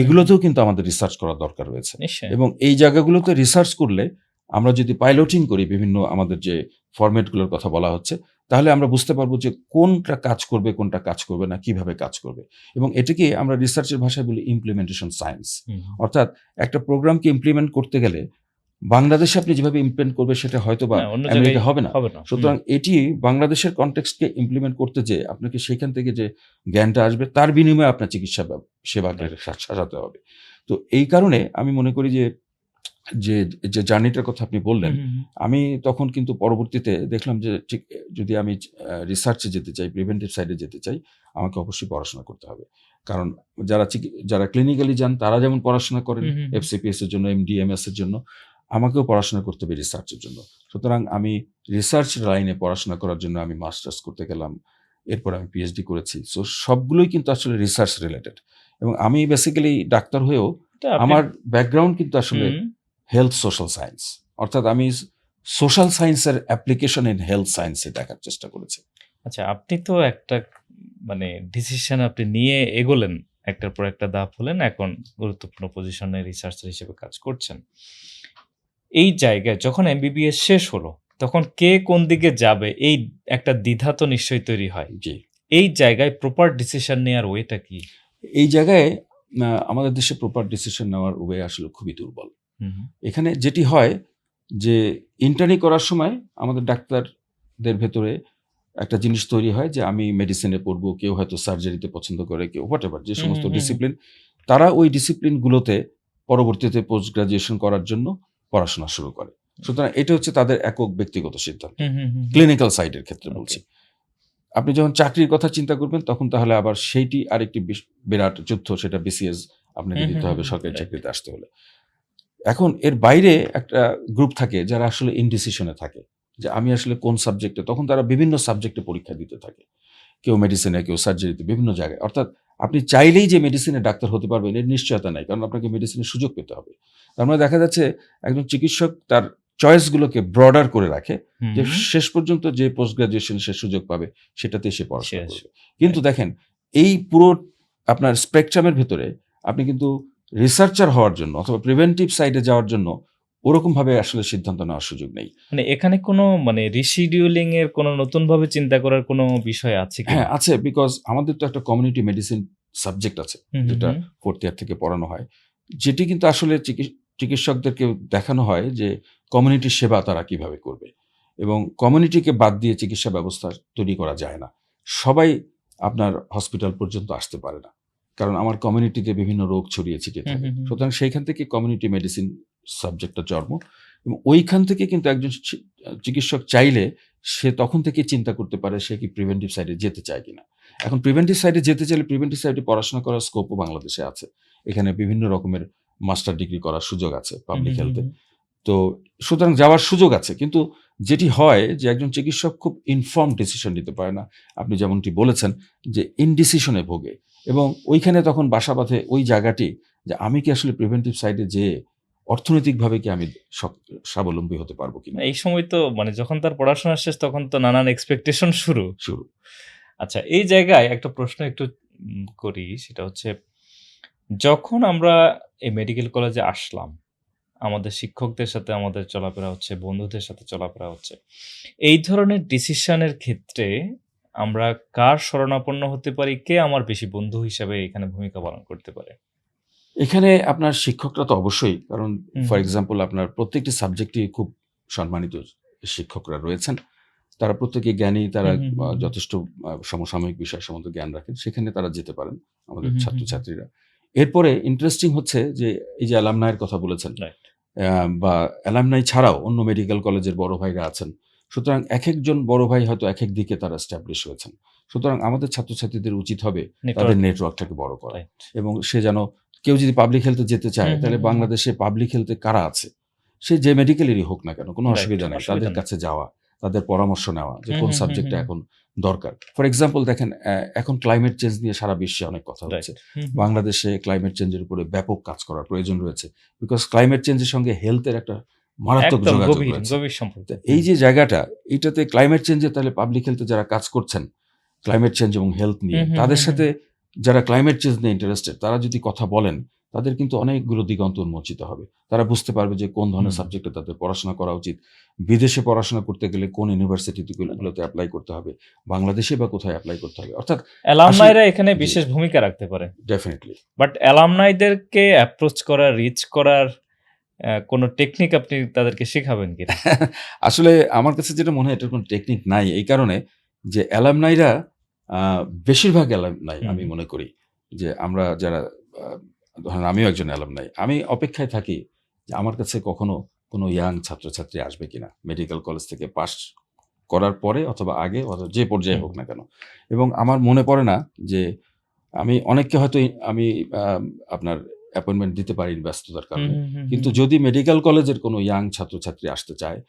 এগুলোতেও কিন্তু আমাদের রিসার্চ করার দরকার রয়েছে। এবং এই জায়গাগুলোতে রিসার্চ করলে আমরা যদি পাইলটিং করি বিভিন্ন আমাদের যে ফরম্যাটগুলোর কথা বলা হচ্ছে, তাহলে আমরা বুঝতে পারবো যে কোনটা কাজ করবে, কোনটা কাজ করবে না, কিভাবে কাজ করবে। এবং এটাকে আমরা রিসার্চের ভাষায় বলি ইমপ্লিমেন্টেশন সায়েন্স। অর্থাৎ একটা প্রোগ্রামকে ইমপ্লিমেন্ট করতে গেলে বাংলাদেশে আপনি যেভাবে ইমপ্লিমেন্ট করবে সেটা হয়তো বা হ্যাঁ, অন্য আমেরিকা জায়গায় হবে না। হবে না। সুতরাং এটি বাংলাদেশের কনটেক্সটকে ইমপ্লিমেন্ট করতে যে আপনাকে সেখান থেকে যে জ্ঞানটা আসবে তার বিনিময়ে আপনার চিকিৎসা সেবাকে সাজাতে হবে। তো এই কারণে আমি মনে করি যে যে যে জার্নিটার কথা আপনি বললেন, আমি তখন কিন্তু পরবর্তীতে দেখলাম যে ঠিক যদি আমি রিসার্চে যেতে চাই, প্রিভেন্টিভ সাইডে যেতে চাই, আমাকে অবশ্যই পড়াশোনা করতে হবে। কারণ যারা ক্লিনিক্যালি যান তারা যেমন পড়াশোনা করেন এফসিপিএস এর জন্য, এমডিএমএস এর জন্য, আমাকেও পড়াশোনা করতে হবে রিসার্চের জন্য। সুতরাং আমি রিসার্চ লাইনে পড়াশোনা করার জন্য আমি মাস্টার্স করতে গেলাম, এরপর আমি পিএইচডি করেছি। সো সবগুলোই কিন্তু আসলে রিসার্চ রিলেটেড। এবং আমি বেসিক্যালি ডাক্তার হয়েও আমার ব্যাকগ্রাউন্ড কিন্তু আসলে হেলথ সোশ্যাল সায়েন্স, অর্থাৎ আমি সোশ্যাল সায়েন্সের অ্যাপ্লিকেশন ইন হেলথ সায়েন্সে দেখার চেষ্টা করেছি। আচ্ছা, আপনি তো একটা মানে ডিসিশন আপনি নিয়ে এগোলেন, একটার পর একটা ধাপ হলেন, এখন গুরুত্বপূর্ণ পজিশনে রিসার্চার হিসেবে কাজ করছেন। এই জায়গায় যখন এমবিবিএস শেষ হলো, তখন কে কোন দিকে যাবে এই একটা দ্বিধা তো নিশ্চয়ই তৈরি হয়। জি, এই জায়গায় প্রপার ডিসিশন নেওয়ার ওয়েটা কি? এই জায়গায় আমাদের দেশে প্রপার ডিসিশন নেওয়ার ওয়ে আসলে খুবই দুর্বল। এখানে যেটি হয় যে ইন্টার্নি করার সময় আমাদের ডাক্তারদের ভেতরে একটা জিনিস তৈরি হয় যে আমি মেডিসিনে পড়বো, কেউ হয়তো সার্জারিতে পছন্দ করে, কেউ হোয়াটএভার যে সমস্ত ডিসিপ্লিন, তারা ওই ডিসিপ্লিনগুলোতে পরবর্তীতে পোস্ট গ্রাজুয়েশন করার জন্য পড়াশোনা শুরু করে। সুতরাং এটা হচ্ছে তাদের একক ব্যক্তিগত সিদ্ধান্ত, ক্লিনিক্যাল সাইডের ক্ষেত্রে বলছি। আপনি যখন চাকরির কথা চিন্তা করবেন তখন তাহলে আবার সেইটি আরেকটি বিরাট যুদ্ধ, সেটা বিসিএস আপনাকে দিতে হবে সরকারি চাকরিতে আসতে হলে। এখন এর বাইরে একটা গ্রুপ থাকে যারা আসলে ইনডিসিশনে থাকে যে আমি আসলে কোন সাবজেক্টে, তখন তারা বিভিন্ন সাবজেক্টে পরীক্ষা দিতে থাকে, কেউ মেডিসিনে, কেউ সার্জারিতে, বিভিন্ন জায়গায়। অর্থাৎ আপনি চাইলেই যে মেডিসিনে ডাক্তার হতে পারবেন এর নিশ্চয়তা নাই, কারণ আপনাকে মেডিসিনের সুযোগ পেতে হবে। তার মানে দেখা যাচ্ছে একজন চিকিৎসক তার চয়েসগুলোকে ব্রডার করে রাখে যে শেষ পর্যন্ত যে পোস্ট গ্রাজুয়েশন সে সুযোগ পাবে সেটাতে সে পড়াশোনা করবে। কিন্তু দেখেন এই পুরো আপনার স্পেকট্রামের ভেতরে আপনি কিন্তু রিসার্চার হওয়ার জন্য অথবা প্রিভেন্টিভ সাইডে যাওয়ার জন্য ওরকম ভাবে আসলে সিদ্ধান্ত নেওয়ার সুযোগ নেই। মানে এখানে কোনো মানে রিশিডিউলিং এর কোনো নতুন ভাবে চিন্তা করার কোনো বিষয় আছে কি? হ্যাঁ আছে, বিকজ আমাদের তো একটা কমিউনিটি মেডিসিন সাবজেক্ট আছে যেটা ফোর্থ ইয়ার থেকে পড়ানো হয়, যেটি কিন্তু আসলে চিকিৎসকদেরকে দেখানো হয় যে কমিউনিটির সেবা তারা কিভাবে করবে, এবং কমিউনিটিকে বাদ দিয়ে চিকিৎসা ব্যবস্থা তৈরি করা যায় না। সবাই আপনার হসপিটাল পর্যন্ত আসতে পারে না, কারণ আমার কমিউনিটিতে বিভিন্ন রোগ ছড়িয়ে ছিটিয়ে থাকে। সুতরাং সেইখান থেকে কমিউনিটি মেডিসিন সাবজেক্টটা জন্ম, এবং ওইখান থেকে কিন্তু একজন চিকিৎসক চাইলে সে তখন থেকে চিন্তা করতে পারে সে কি প্রিভেন্টিভ সাইডে যেতে চায় কিনা। এখন প্রিভেন্টিভ সাইডে যেতে চাইলে প্রিভেন্টিভ সাইডে পড়াশোনা করার স্কোপও বাংলাদেশে আছে, এখানে বিভিন্ন রকমের মাস্টার ডিগ্রি করার সুযোগ আছে পাবলিক হেলথে। তো সুতরাং যাওয়ার সুযোগ আছে, কিন্তু যেটি হয় যে একজন চিকিৎসক খুব ইনফর্ম ডিসিশন নিতে পারে না, আপনি যেমনটি বলেছেন যে ইনডিসিশনে ভোগে, এবং ওইখানে তখন বাসা বাঁধে ওই জায়গাটি যে আমি কি আসলে প্রিভেন্টিভ সাইডে যে অর্থনৈতিকভাবে কি আমি স্বাবলম্বী হতে পারবো কিনা। এই সময় তো মানে যখন তার পড়াশোনা শেষ তখন তো নানান এক্সপেকটেশন শুরু। আচ্ছা, এই জায়গায় একটা প্রশ্ন একটু করি, সেটা হচ্ছে যখন আমরা এই মেডিকেল কলেজে আসলাম, আমাদের শিক্ষকদের সাথে আমাদের চলাফেরা হচ্ছে, বন্ধুদের সাথে চলাফেরা হচ্ছে, এই ধরনের ডিসিশনের ক্ষেত্রে আমরা কার শরণাপন্ন হতে পারি? কে আমার বেশি বন্ধু হিসাবে এখানে ভূমিকা পালন করতে পারে? এখানে আপনার শিক্ষকরা তো অবশ্যই, কারণ ফর এক্সাম্পল আপনার প্রত্যেকটি সাবজেক্টই খুব সম্মানিত শিক্ষকরা রয়েছেন, তারা প্রত্যেকে জ্ঞানী, তারা যথেষ্ট সমসাময়িক বিষয় সম্বন্ধে জ্ঞান রাখেন, সেখানে তারা যেতে পারেন আমাদের ছাত্রছাত্রীরা। এরপরে ইন্টারেস্টিং হচ্ছে যে এই যে অ্যালামনাইয়ের কথা বলেছেন, বা অ্যালামনাই ছাড়াও অন্য মেডিকেল কলেজের বড় ভাইরা আছেন, সুতরাং এক একজন বড় ভাই হয়তো এক এক দিকে তারা এস্টাবলিশ হয়েছেন। সুতরাং আমাদের ছাত্রছাত্রীদের উচিত হবে তাদের নেটওয়ার্কটাকে বড় করা, এবং সে যেন কেউ যদি পাবলিক হেলথে যেতে চায় তাহলে বাংলাদেশে পাবলিক হেলথে কারা আছে, সে যে মেডিকেলেরই হোক না কেন, কোনো অসুবিধা নেই, তাদের কাছে যাওয়া, তাদের পরামর্শ নেওয়া যে কোন সাবজেক্টটা এখন দরকার। ফর এক্সাম্পল দেখেন এখন ক্লাইমেট চেঞ্জ নিয়ে সারা বিশ্বে অনেক কথা হচ্ছে, বাংলাদেশে ক্লাইমেট চেঞ্জের উপরে ব্যাপক কাজ করার প্রয়োজন রয়েছে, বিকজ ক্লাইমেট চেঞ্জের সঙ্গে হেলথের একটা মারাত্মক যোগাযোগ রয়েছে। এই যে জায়গাটা, এইটাতে ক্লাইমেট চেঞ্জে তাহলে পাবলিক হেলথে যারা কাজ করছেন ক্লাইমেট চেঞ্জ এবং হেলথ নিয়ে, তাদের সাথে যারা ক্লাইমেট চেঞ্জ নিয়ে ইন্টারেস্টেড তারা যদি কথা বলেন, তাদের কিন্তু অনেকগুলো দিগন্ত উন্মোচিত হবে। তারা বুঝতে পারবে যে কোন ধরনের সাবজেক্টে তাদের পড়াশোনা করা উচিত, বিদেশে পড়াশোনা করতে গেলে কোন ইউনিভার্সিটিগুলোতে অ্যাপ্লাই করতে হবে, বাংলাদেশে বা কোথায় অ্যাপ্লাই করতে হবে। অর্থাৎ অ্যালামনাইরা এখানে বিশেষ ভূমিকা রাখতে পারে ডেফিনেটলি, বাট অ্যালামনাইদেরকে অ্যাপ্রোচ করার, রিচ করার কোনো টেকনিক আপনি তাদেরকে শেখাবেন কিনা? আসলে আমার কাছে যেটা মনে হয় এটার কোনো টেকনিক নাই। এই কারণে যে অ্যালামনাইরা আ বেশিরভাগ অ্যালামনাই হুম, আমি মনে করি যে আমরা যারা আ ধরেন আমিও একজন অ্যালামনাই। আমি অপেক্ষায় থাকি যে আমার কাছে কখনো কোনো ইয়াং ছাত্রছাত্রী আসবে কিনা। মেডিকেল কলেজ থেকে পাস করার পরে অথবা আগে অথবা যে পর্যায়ে হুম, হোক না কেন। এবং আমার মনে পড়ে না যে আমি অনেককে হয়তো আমি আ আপনার অ্যাপয়েন্টমেন্ট দিতে পারি ব্যস্ততার হুম, কারণে। হুম, হুম, কিন্তু হুম, যদি মেডিকেল কলেজের কোনো ইয়াং ছাত্রছাত্রী আসতে চায়,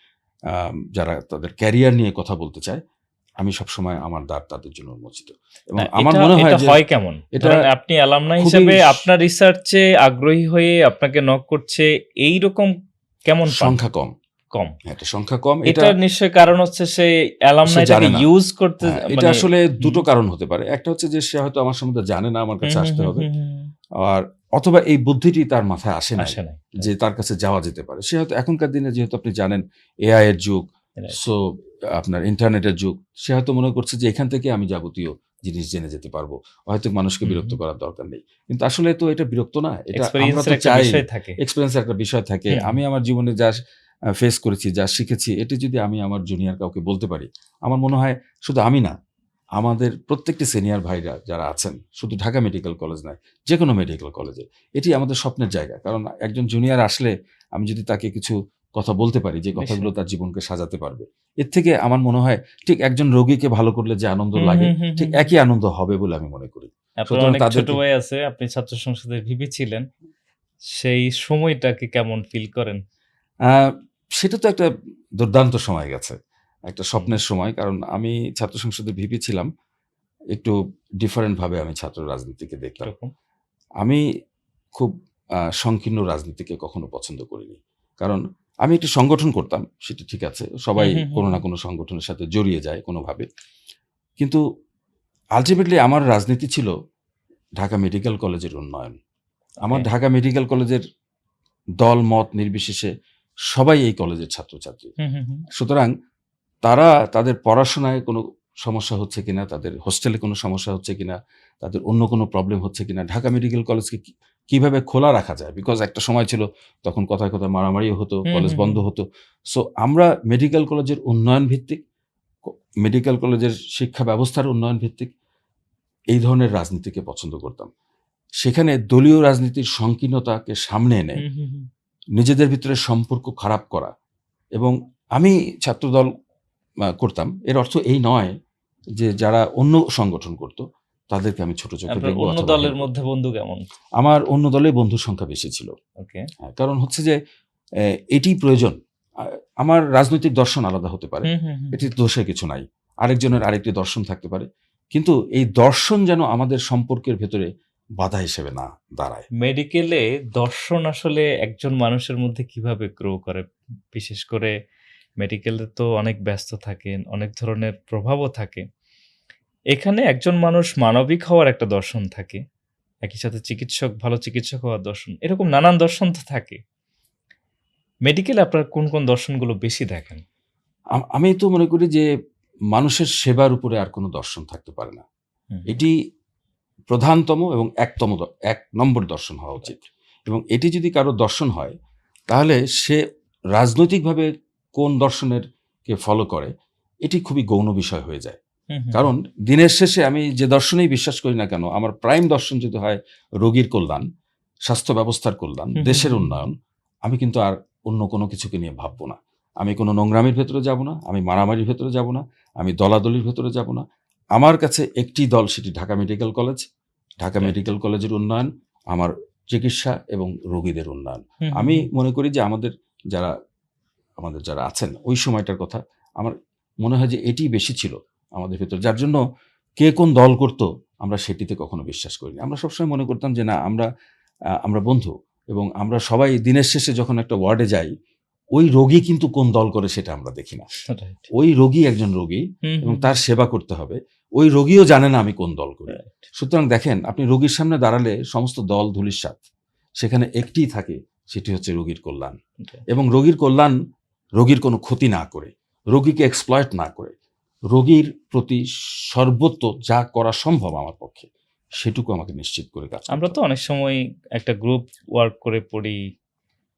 যারা তাদের ক্যারিয়ার নিয়ে কথা বলতে চায়, আমি সবসময় আমার দ্বার তাদের জন্য উন্মোচিত। এবং না, আমার এটা মনে হয় এটা যে হয় কেমন? এটা ধরেন আপনি অ্যালামনাই খুবই হিসাবে আপনার রিসার্চে আগ্রহী হয়ে আপনাকে নক করছে, এইরকম কেমন পান? সংখ্যা কম। কম। হ্যাঁ, এটা সংখ্যা কম। এটা এটার নিশ্চয়ই কারণ হচ্ছে সে সে অ্যালামনাইটাকে জানে না। ইউজ করতে হ্যাঁ, এটা মানে আসলে হুম, দুটো কারণ হতে পারে। একটা হচ্ছে যে সে হয়তো আমার সম্বন্ধে জানে না, আমার হুম, কাছে হুম, আসতে হুম, হবে। হুম, হুম, আর অথবা এই বুদ্ধিটি তার মাথায় আসে নাই আসে নাই। যে তার কাছে যাওয়া যেতে পারে। সে হয়তো এখনকার দিনে যেহেতু আপনি জানেন এআই এর যুগ, রাইট। সো আপনার ইন্টারনেটের যুগ। সে হয়তো মনে করছে যে এখান থেকে আমি যাবতীয় জিনিস জেনে যেতে পারবো। হয়তো মানুষকে হুম, বিরক্ত হুম। করার দরকার নেই। কিন্তু আসলে তো এটা বিরক্ত না। এটা আমরা এক্সপেরিয়েন্স তো এর একটা চাই বিষয় থাকে। এক্সপেরিয়েন্স এর একটা বিষয় থাকে। হুম, আমি আমার জীবনে যা ফেস করেছি, যা শিখেছি এটি যদি আমি আমার জুনিয়র কাউকে বলতে পারি, আমার মনে হয় শুধু আমি না, আমাদের প্রত্যেকটি সিনিয়র ভাইরা যারা আছেন, শুধু ঢাকা মেডিকেল কলেজ নয়, যেকোনো মেডিকেল কলেজে। এটি আমাদের স্বপ্নের জায়গা। কারণ একজন জুনিয়র আসলে আমি যদি তাকে কিছু কথা বলতে পারি, যে কথাগুলো নিশ্চয়ই। তার জীবনকে সাজাতে পারবে। এর থেকে আমার মনে হয় ঠিক একজন রোগীকে ভালো করলে যে আনন্দ হুম, লাগে, হুম, হুম, ঠিক হুম, হুম। একই আনন্দ হবে বলে আমি মনে করি। আপনার সুতরাং অনেক ছোট তাদেরকে ভাই আছে। আপনি ছাত্র সংসদের ভিপি ছিলেন। সেই সময়টাকে কেমন ফিল করেন? আ সেটা তো একটা দুর্দান্ত সময় গেছে। একটা হুম, স্বপ্নের সময়। কারণ আমি ছাত্র সংসদের ভিপি ছিলাম। একটু ডিফারেন্ট ভাবে আমি ছাত্র রাজনীতিকে দেখতাম। কিরকম? আমি খুব সংকীর্ণ রাজনীতিকে কখনো পছন্দ করিনি। কারণ আমি একটি সংগঠন করতাম, সেটি ঠিক আছে। হুম, সবাই হুম, হুম, কোনো না হুম। কোনো সংগঠনের সাথে জড়িয়ে যায় কোনোভাবে। কিন্তু আল্টিমেটলি আমার রাজনীতি ছিল ঢাকা মেডিকেল কলেজের উন্নয়ন। ওকে। আমার ঢাকা মেডিকেল কলেজের দল মত নির্বিশেষে সবাই এই কলেজের ছাত্রছাত্রী। হুম, হুম, হুম। সুতরাং তারা তাদের পড়াশোনায় কোনো সমস্যা হচ্ছে কিনা, তাদের হোস্টেলে কোনো সমস্যা হচ্ছে কিনা, তাদের অন্য কোনো প্রবলেম হচ্ছে কিনা, ঢাকা মেডিকেল কলেজকে কিভাবে খোলা রাখা যায়? বিকজ একটা সময় ছিল তখন কথায়, কথায় মারামারিও হতো, হুম, কলেজ হুম, বন্ধ হুম। হতো। সো আমরা মেডিকেল কলেজের উন্নয়ন ভিত্তিক, ক মেডিকেল কলেজের শিক্ষা ব্যবস্থার উন্নয়ন ভিত্তিক এই ধরনের রাজনীতিকে পছন্দ করতাম। সেখানে দলীয় রাজনীতির সংকীর্ণতাকে সামনে এনে হুম, হুম, হুম। নিজেদের ভিতরে সম্পর্ক খারাপ করা এবং আমি ছাত্রদল করতাম। এর অর্থ এই নয় যে যারা অন্য সংগঠন করত, তাদেরকে আমি ছোট চোখে আপনার দেখব অন্য অথবা হেয় দলের করব। মধ্যে বন্ধু কেমন? আমার অন্য দলে বন্ধুর সংখ্যা বেশি ছিল। ওকে। কারণ হচ্ছে যে এটিই প্রয়োজন। আ আমার রাজনৈতিক দর্শন আলাদা হতে পারে। হুম, হুম, হুম, হুম। এটিতে দোষের কিছু নাই। আরেকজনের আরেকটি দর্শন থাকতে পারে। কিন্তু এই দর্শন যেন আমাদের সম্পর্কের ভেতরে বাধা হিসেবে না দাঁড়ায়। মেডিকেলে দর্শন আসলে একজন মানুষের মধ্যে কিভাবে গ্রো করে? বিশেষ করে মেডিকেলে তো অনেক ব্যস্ত থাকেন, অনেক ধরনের প্রভাবও থাকে। এখানে একজন মানুষ মানবিক হওয়ার একটা দর্শন থাকে। একই সাথে ভালো চিকিৎসক হওয়ার দর্শন। এরকম নানান দর্শন তো থাকে। মেডিকেলে আপনার কোন, কোন দর্শনগুলো বেশি দেখেন? আমি তো মনে করি যে মানুষের সেবার উপরে আর কোনো দর্শন থাকতে পারে না। হুম, এটি প্রধানতম এবং ১ নম্বর দর্শন হওয়া উচিত। রাইট। এবং এটি যদি কারো দর্শন হয়, তাহলে সে রাজনৈতিকভাবে কোন দর্শনের কে ফলো করে, এটি খুবই গৌণ বিষয় হয়ে যায়। হুম, হুম, হুম। কারণ দিনের শেষে আমি যে দর্শনেই বিশ্বাস করি না কেন, আমার প্রাইম দর্শন যদি হয় রোগীর কল্যাণ, স্বাস্থ্য ব্যবস্থার কল্যাণ, হুম, হুম, দেশের হুম, হুম। উন্নয়ন, আমি কিন্তু আর অন্য কোনো কিছুকে নিয়ে ভাবব না। আমি কোনো নোংরামির ভেতরে যাব না, আমি মারামারির ভেতরে যাব না, আমি দলাদলির ভেতরে যাব না। আমার কাছে একটি দল, সেটি Dhaka medical college. Dhaka right. Medical কলেজের উন্নয়ন, আমার চিকিৎসা এবং রোগীদের উন্নয়ন। হুম, হুম, আমি হুম। মনে করি যে যারা আমাদের যারা আছেন ওই সময়টার কথা আমার মনে হয় যে এটিই বেশি ছিল আমাদের ভেতর। যার জন্য কে কোন দল করত আমরা সেটিতে কখনো বিশ্বাস করিনি। আমরা সবসময় মনে করতাম যে না আমরা বন্ধু এবং আমরা সবাই দিনের শেষে যখন একটা ওয়ার্ডে যাই, ওই রোগী কিন্তু কোন দল করে সেটা আমরা দেখি না। রাইট। ওই রোগী একজন রোগী হুম, এবং হুম, তার হুম। সেবা করতে হবে। ওই রোগীও জানে না আমি কোন দল করি। রাইট। সুতরাং দেখেন আপনি রোগীর সামনে দাঁড়ালে সমস্ত দল ধূলিসাৎ। সেখানে একটিই থাকে, সেটি হচ্ছে রোগীর কল্যাণ। রাইট। এবং রোগীর কল্যাণ রোগীর কোনো ক্ষতি না করে, রোগীকে এক্সপ্লয়েট না করে, রোগীর প্রতি সর্বত্র যা করা সম্ভব আমার পক্ষে, সেটুকু আমাকে নিশ্চিত করে কাজ করতে আমরা তো হবে। অনেক সময় একটা গ্রুপ ওয়ার্ক করে পড়ি।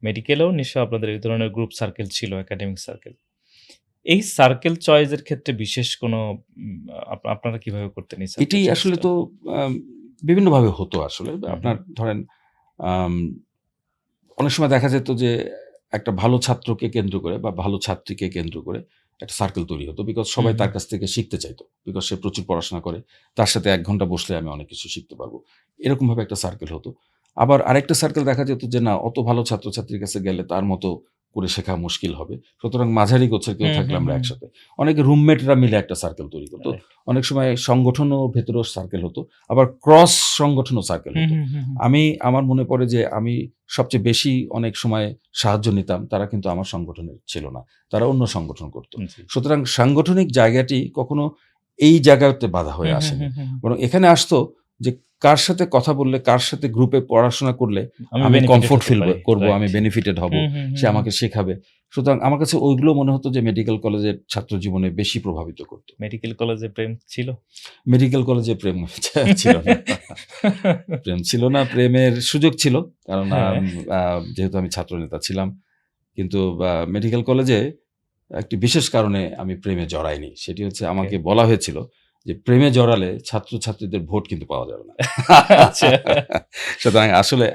মেডিকেলেও নিশ্চয়ই আপনাদের এই ধরনের গ্রুপ সার্কেল ছিল, একাডেমিক সার্কেল। এই সার্কেল চয়েসের ক্ষেত্রে বিশেষ কোনো আপনারা কিভাবে করতেন এই সার্কেল এটি আসলে চয়েসটা? তো বিভিন্নভাবে হতো আসলে। হুম, আপনার ধরেন আম অনেক সময় দেখা যেত যে একটা ভালো ছাত্রকে কেন্দ্র করে বা ভালো ছাত্রীকে কেন্দ্র করে একটা সার্কেল তৈরি হতো। বিকজ হুম, সবাই হুম। তার কাছ থেকে শিখতে চাইতো। বিকজ সে প্রচুর পড়াশোনা করে। তার সাথে ১ ঘন্টা বসলে আমি অনেক কিছু শিখতে পারবো। এরকমভাবে একটা সার্কেল হতো। আবার আরেকটা সার্কেল দেখা যেত যে না অত ভালো ছাত্রছাত্রীর কাছে গেলে তার মতো করে শেখা মুশকিল হবে। সুতরাং মাঝারি গোছের কেউ হুম, থাকলে হুম, আমরা হুম। একসাথে। অনেকে রুমমেটরা মিলে একটা সার্কেল তৈরি করত। রাইট। অনেক সময় সংগঠনও ভেতরেও সার্কেল হতো। আবার ক্রস সংগঠনও সার্কেল হুম, হতো। হুম, হুম, হুম। আমার মনে পড়ে যে আমি সবচেয়ে বেশি অনেক সময় সাহায্য নিতাম, তারা কিন্তু আমার সংগঠনের ছিল না। তারা অন্য সংগঠন করত। জি। সুতরাং সাংগঠনিক জায়গাটি কখনো এই জায়গাতে বাধা হয়ে হুম, হুম, আসেনি। হুম, হুম, হুম। বরং এখানে আসতো যে কার সাথে কথা বললে, কার সাথে গ্রুপে পড়াশোনা করলে আমি আমি বেনিফিটেড কমফোর্ট হতে ফিল পারি। করব, রাইট। আমি বেনিফিটেড হব, হুম, হুম, সে হুম, হুম। আমাকে শেখাবে। সুতরাং আমার কাছে ওইগুলো মনে হতো যে মেডিকেল কলেজের ছাত্র জীবনে বেশি প্রভাবিত করত। মেডিকেল কলেজে প্রেম ছিল? মেডিকেল কলেজে প্রেম ছিল না। প্রেম ছিল না, প্রেমের সুযোগ ছিল। কারণ হ্যাঁ। যেহেতু আমি ছাত্রনেতা ছিলাম। কিন্তু মেডিকেল কলেজে একটি বিশেষ কারণে আমি প্রেমে জড়াইনি। সেটি হচ্ছে ওকে। আমাকে বলা হয়েছিল যে, "প্রেমে জড়ালে ছাত্রছাত্রীদের ভোট কিন্তু পাওয়া যাবে না।" আচ্ছা। সুতরাং আসলে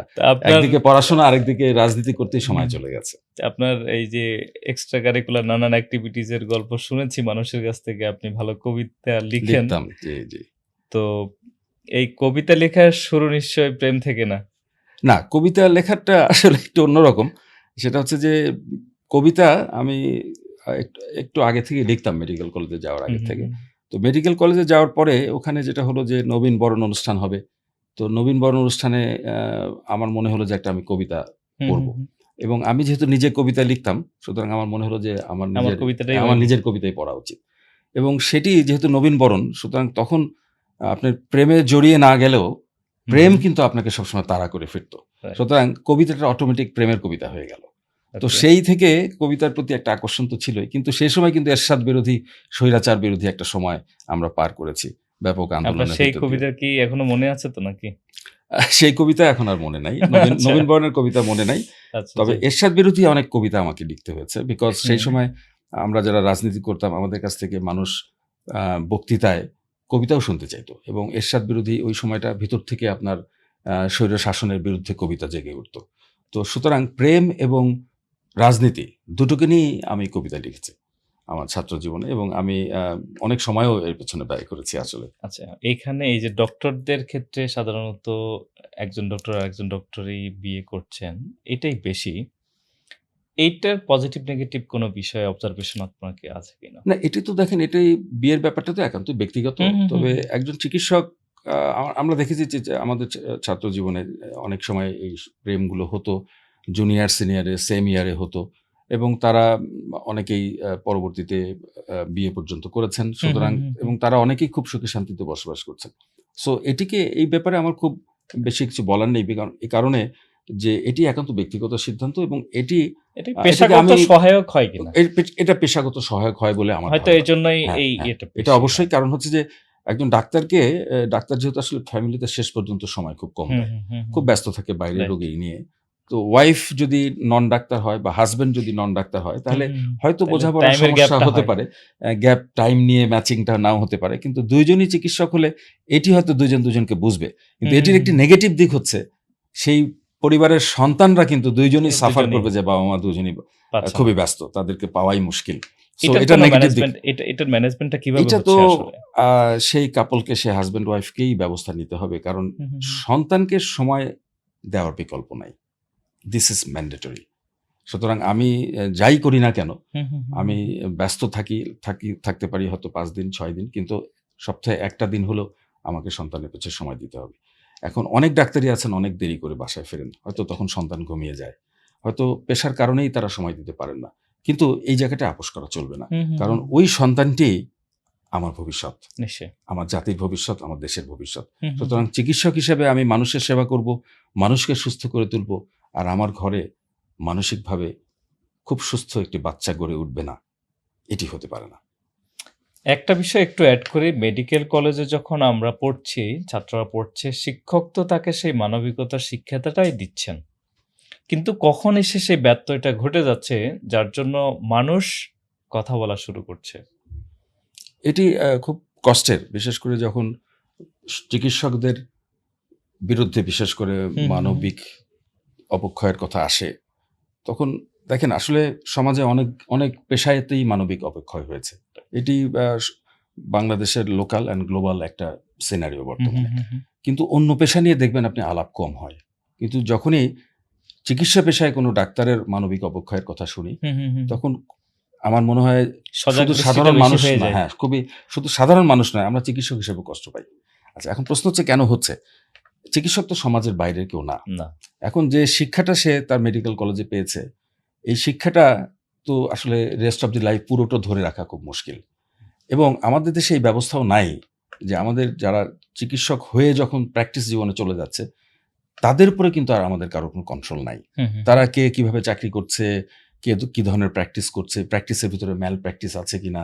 তা আপনার একদিকে পড়াশোনা, আরেকদিকে রাজনীতি করতেই সময় হুম, চলে গেছে। আপনার এই যে এক্সট্রা কারিকুলার নানান এক্টিভিটিজ এর গল্প শুনেছি মানুষের কাছ থেকে। আপনি ভালো কবিতা লিখেন। লিখতাম। জি, জি। তো এই কবিতা লেখার শুরু নিশ্চয়ই প্রেম থেকে না? না, কবিতা লেখাটা আসলে একটু অন্যরকম। সেটা হচ্ছে যে কবিতা আমি একটু একটু আগে থেকেই লিখতাম মেডিকেল কলেজে যাওয়ার হুম, আগে হুম, থেকে। হুম। তো মেডিকেল কলেজে যাওয়ার পরে ওখানে যেটা হলো যে নবীনবরণ অনুষ্ঠান হবে। তো নবীনবরণ অনুষ্ঠানে আমার মনে হলো যে একটা আমি কবিতা হুম, পড়ব। হুম, হুম। এবং আমি যেহেতু নিজে কবিতা লিখতাম, সুতরাং আমার মনে হলো যে আমার কবিতাটাই আমি আমার লিখি। নিজের কবিতাই পড়া উচিত। এবং সেটি যেহেতু নবীনবরণ সুতরাং তখন আপনার প্রেমে জড়িয়ে না গেলেও হুম, প্রেম হুম। কিন্তু আপনাকে সবসময় তাড়া করে ফিরত। রাইট। সুতরাং কবিতাটা অটোমেটিক প্রেমের কবিতা হয়ে গেল। তো ওকে। সেই থেকে কবিতার প্রতি একটা আকর্ষণ তো ছিলই। কিন্তু সেই সময় কিন্তু এরশাদ বিরোধী, স্বৈরাচার বিরোধী একটা সময় আমরা পার করেছি। ব্যাপক আপনার আন্দোলনের সেই ভেতর দিয়ে। কবিতা কি এখনো মনে আছে তো নাকি? সেই কবিতা এখন আর মনে নাই। আচ্ছা, নবীন বরণের কবিতা মনে নাই। আচ্ছা তবে যাক। এরশাদ বিরোধী অনেক কবিতা আমাকে লিখতে হয়েছে। বিকজ সেই হুম, সময় আমরা যারা রাজনীতি করতাম আমাদের কাছ থেকে মানুষ আ বক্তৃতায় কবিতাও শুনতে চাইত। এবং এরশাদ বিরোধী ওই সময়টা ভিতর থেকে আপনার স্বৈর শাসনের বিরুদ্ধে কবিতা জেগে উঠত। তো সুতরাং প্রেম এবং রাজনীতি দুটোকে নিয়েই আমি কবিতা লিখেছি আমার ছাত্র জীবনে এবং আমি অনেক সময়ও এর পেছনে ব্যয় করেছি আসলে। আচ্ছা এইখানে এই যে ডক্টরদের ক্ষেত্রে সাধারণত একজন ডক্টর আরেকজন ডক্টরই বিয়ে করছেন। এটাই বেশি। এইটার পজিটিভ নেগেটিভ কোনো বিষয়ে অবজারভেশন আপনার কি আছে কিনা? না, এটি তো দেখেন এটাই বিয়ের ব্যাপারটা তো একান্তই ব্যক্তিগত। হুম, হুম, হুম, তবে হুম। একজন চিকিৎসক আমরা দেখেছি যে আমাদের ছাত্র জীবনে অনেক সময় এই প্রেমগুলো হতো। জুনিয়র, সিনিয়রে, সেম ইয়ারে হতো এবং তারা অনেকেই পরবর্তীতে বিয়ে পর্যন্ত করেছেন। হুম, হুম, সুতরাং হুম, হুম। এবং তারা অনেকেই খুব সুখে শান্তিতে বসবাস করছেন। সো এটিকে এই ব্যাপারে আমার খুব বেশি কিছু বলার নেই। এই কারণে যে এটি একান্ত ব্যক্তিগত সিদ্ধান্ত এবং এটা এটিকে পেশাগত আমি সহায়ক হয় কিনা? এটা পেশাগত সহায়ক হয় বলে আমার হয়তো ধারণা। এজন্যই হ্যাঁ, এই হ্যাঁ। ইয়েটা এটা বেশি অবশ্যই হয়। কারণ হচ্ছে যে একজন ডাক্তারকে ডাক্তার যেহেতু আসলে ফ্যামিলিতে শেষ পর্যন্ত সময় খুব কম হুম, দেয়। হুম, হুম, খুব হুম। ব্যস্ত থাকে বাইরের রাইট। রোগী নিয়ে। তো ওয়াইফ যদি নন ডাক্তার হয় বা হাসব্যান্ড যদি নন ডাক্তার হয় হুম, তাহলে হুম, হুম। হয়তো তাইলে বোঝাপড়ার টাইমের সমস্যা গ্যাপটা হতে হয়। পারে। গ্যাপ টাইম নিয়ে ম্যাচিংটা নাও হতে পারে। কিন্তু ২ জনই চিকিৎসক হলে এটি হয়তো ২ জন দুজনকে বুঝবে। কিন্তু হুম, হুম, এটির হুম, একটি হুম। নেগেটিভ দিক হচ্ছে সেই পরিবারের সন্তানরা কিন্তু ২ জনই সাফার দুজনেই করবে যে বাবা-মা দুজনই পাচ্ছে না। খুবই ব্যস্ত। তাদেরকে পাওয়াই মুশকিল। সো এটার এটার কোনো নেগেটিভ দিক। ম্যানেজমেন্ট এটার ম্যানেজমেন্টটা কিভাবে এইটা তো হচ্ছে আসলে? আ সেই কাপলকে সে হাসব্যান্ড ওয়াইফকেই ব্যবস্থা নিতে হবে। কারণ হুম, হুম, হুম। সন্তানকে সময় দেওয়ার বিকল্প নাই। This is mandatory. সুতরাং আমি যাই করি না কেন, হুম, হুম, হুম, আমি হুম, হুম। ব্যস্ত থাকতে পারি হয়তো ৫ দিন, ৬ দিন। কিন্তু সপ্তাহে ১ টা দিন হলেও আমাকে সন্তানের পেছনে সময় দিতে হবে। এখন অনেক ডাক্তারই আছেন অনেক দেরি করে বাসায় ফেরেন। হয়তো রাইট। তখন সন্তান ঘুমিয়ে যায়। হয়তো পেশার কারণেই তারা সময় দিতে পারেন না। কিন্তু এই জায়গাটায় আপোস করা চলবে না। হুম, হুম, কারণ হুম। ওই সন্তানটি আমার ভবিষ্যৎ। নিশ্চয়ই। আমার জাতির ভবিষ্যৎ, আমার দেশের ভবিষ্যৎ। হুম, হুম, সুতরাং হুম। চিকিৎসক হিসেবে আমি মানুষের সেবা করব, মানুষকে সুস্থ করে তুলব। আর আমার ঘরে মানসিকভাবে খুব সুস্থ একটি বাচ্চা গড়ে উঠবে না। এটি হতে পারে না। একটা বিষয় একটু এড করি। মেডিকেল কলেজে যখন আমরা পড়ছি, ছাত্ররা পড়ছে, শিক্ষক তো তাকে সেই মানবিকতার শিক্ষাটাই দিচ্ছেন। কিন্তু কখন এসে সেই ব্যত্যয়টা ঘটে যাচ্ছে যার জন্য মানুষ কথা বলা শুরু করছে? এটি খুব কষ্টের, বিশেষ করে যখন চিকিৎসকদের বিরুদ্ধে বিশেষ করে হুম, হুম, মানবিক অবক্ষয়ের কথা আসে, তখন দেখেন আসলে সমাজে অনেক অনেক পেশায়তেই মানবিক অবক্ষয় হয়েছে। এটি বাংলাদেশের লোকাল অ্যান্ড গ্লোবাল একটা সিনারিও হুম, বর্তমানে। হুম, হুম, কিন্তু অন্য পেশা নিয়ে দেখবেন আপনি আলাপ কম হয়। কিন্তু যখনই চিকিৎসা পেশায় কোনো ডাক্তারের মানবিক অবক্ষয়ের কথা শুনি, হুম, হুম, হুম, তখন আমার মনে হয় সজাগ শুধু দৃষ্টিটা সাধারণ বেশি মানুষ হয়ে না, যায়। হ্যাঁ, খুবই শুধু সাধারণ মানুষ নয়, আমরা চিকিৎসক হিসেবে কষ্ট পাই। আচ্ছা, এখন প্রশ্ন হচ্ছে কেন হচ্ছে? চিকিৎসক তো সমাজের বাইরের কেউ না। না। এখন যে শিক্ষাটা সে তার মেডিকেল কলেজে পেয়েছে, এই শিক্ষাটা তো আসলে রেস্ট অফ দি লাইফ পুরোটা ধরে রাখা খুব মুশকিল। এবং আমাদের দেশে এই ব্যবস্থাও নাই যে আমাদের যারা চিকিৎসক হয়ে যখন প্র্যাকটিস জীবনে চলে যাচ্ছে, তাদের উপরে কিন্তু আর আমাদের কারো কোনো কন্ট্রোল নাই। হুম, হুম, তারা কে কিভাবে চাকরি করছে, কে কি ধরনের প্র্যাকটিস করছে, প্র্যাকটিসের ভিতরে ম্যাল প্র্যাকটিস আছে কিনা,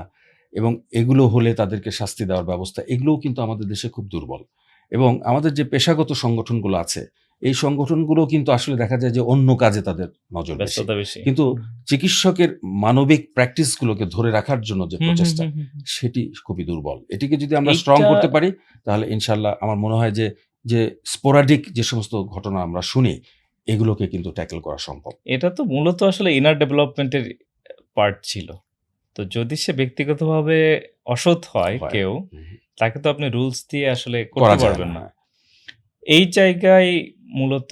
এবং এগুলো হলে তাদেরকে শাস্তি দেওয়ার ব্যবস্থা, এগুলোও কিন্তু আমাদের দেশে খুব দুর্বল। এবং আমাদের যে পেশাগত সংগঠনগুলো আছে, এই সংগঠনগুলো কিন্তু আসলে দেখা যায় যে অন্য কাজে তাদের নজর বেশি। ব্যস্ততা বেশি। কিন্তু চিকিৎসকের মানবিক প্র্যাকটিসগুলোকে ধরে রাখার জন্য যে হুম, হুম, প্রচেষ্টা, হুম, হুম, হুম। সেটি খুবই দুর্বল। এটিকে যদি আমরা স্ট্রং এইটা করতে পারি, তাহলে ইনশাআল্লাহ আমার মনে হয় যে স্পোরাডিক যে সমস্ত ঘটনা আমরা শুনি, এগুলোকে কিন্তু ট্যাকেল করা সম্ভব। এটা তো মূলত আসলে ইনার ডেভেলপমেন্টের পার্ট ছিল। তো যদি সে ব্যক্তিগতভাবে অসৎ হয় হয়। কেউ, হুম, তাকে তো আপনি রুলস দিয়ে আসলে করা করতে যায় পারবেন না। না। হ্যাঁ। এই জায়গায় মূলত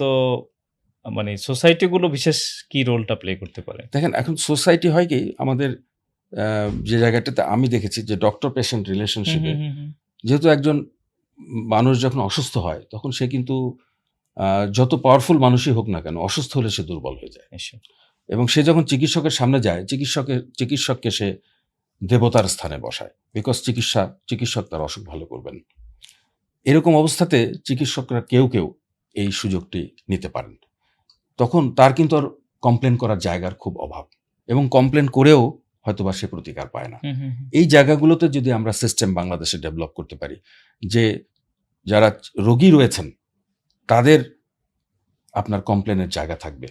মানে সোসাইটিগুলো বিশেষ কি রোলটা প্লে করতে পারে? দেখেন এখন সোসাইটি হয় কি আমাদের আ যে জায়গাটাতে আমি দেখেছি যে ডক্টর পেশেন্ট হুম, রিলেশনশিপে, হুম, হুম, হুম। যেহেতু একজন মানুষ যখন অসুস্থ হয়, তখন সে কিন্তু আ যত পাওয়ারফুল মানুষই হোক না কেন, অসুস্থ হলে সে দুর্বল হয়ে যায়। নিশ্চয়ই। এবং সে যখন চিকিৎসকের সামনে যায়, চিকিৎসককে সে দেবতার স্থানে বসায়। বিকজ চিকিৎসক তার অসুখ ভালো করবেন। এরকম অবস্থাতে চিকিৎসকরা কেউ এই সুযোগটি নিতে পারেন। তখন তার কিন্তু আর কমপ্লেন করার জায়গার খুব অভাব। এবং কমপ্লেন করেও হয়তোবা সে প্রতিকার পায় না। হুম, হুম, হুম। এই জায়গাগুলোতে যদি আমরা সিস্টেম বাংলাদেশে ডেভেলপ করতে পারি, যে যারা রোগী রয়েছেন, তাদের আপনার কমপ্লেনের জায়গা থাকবে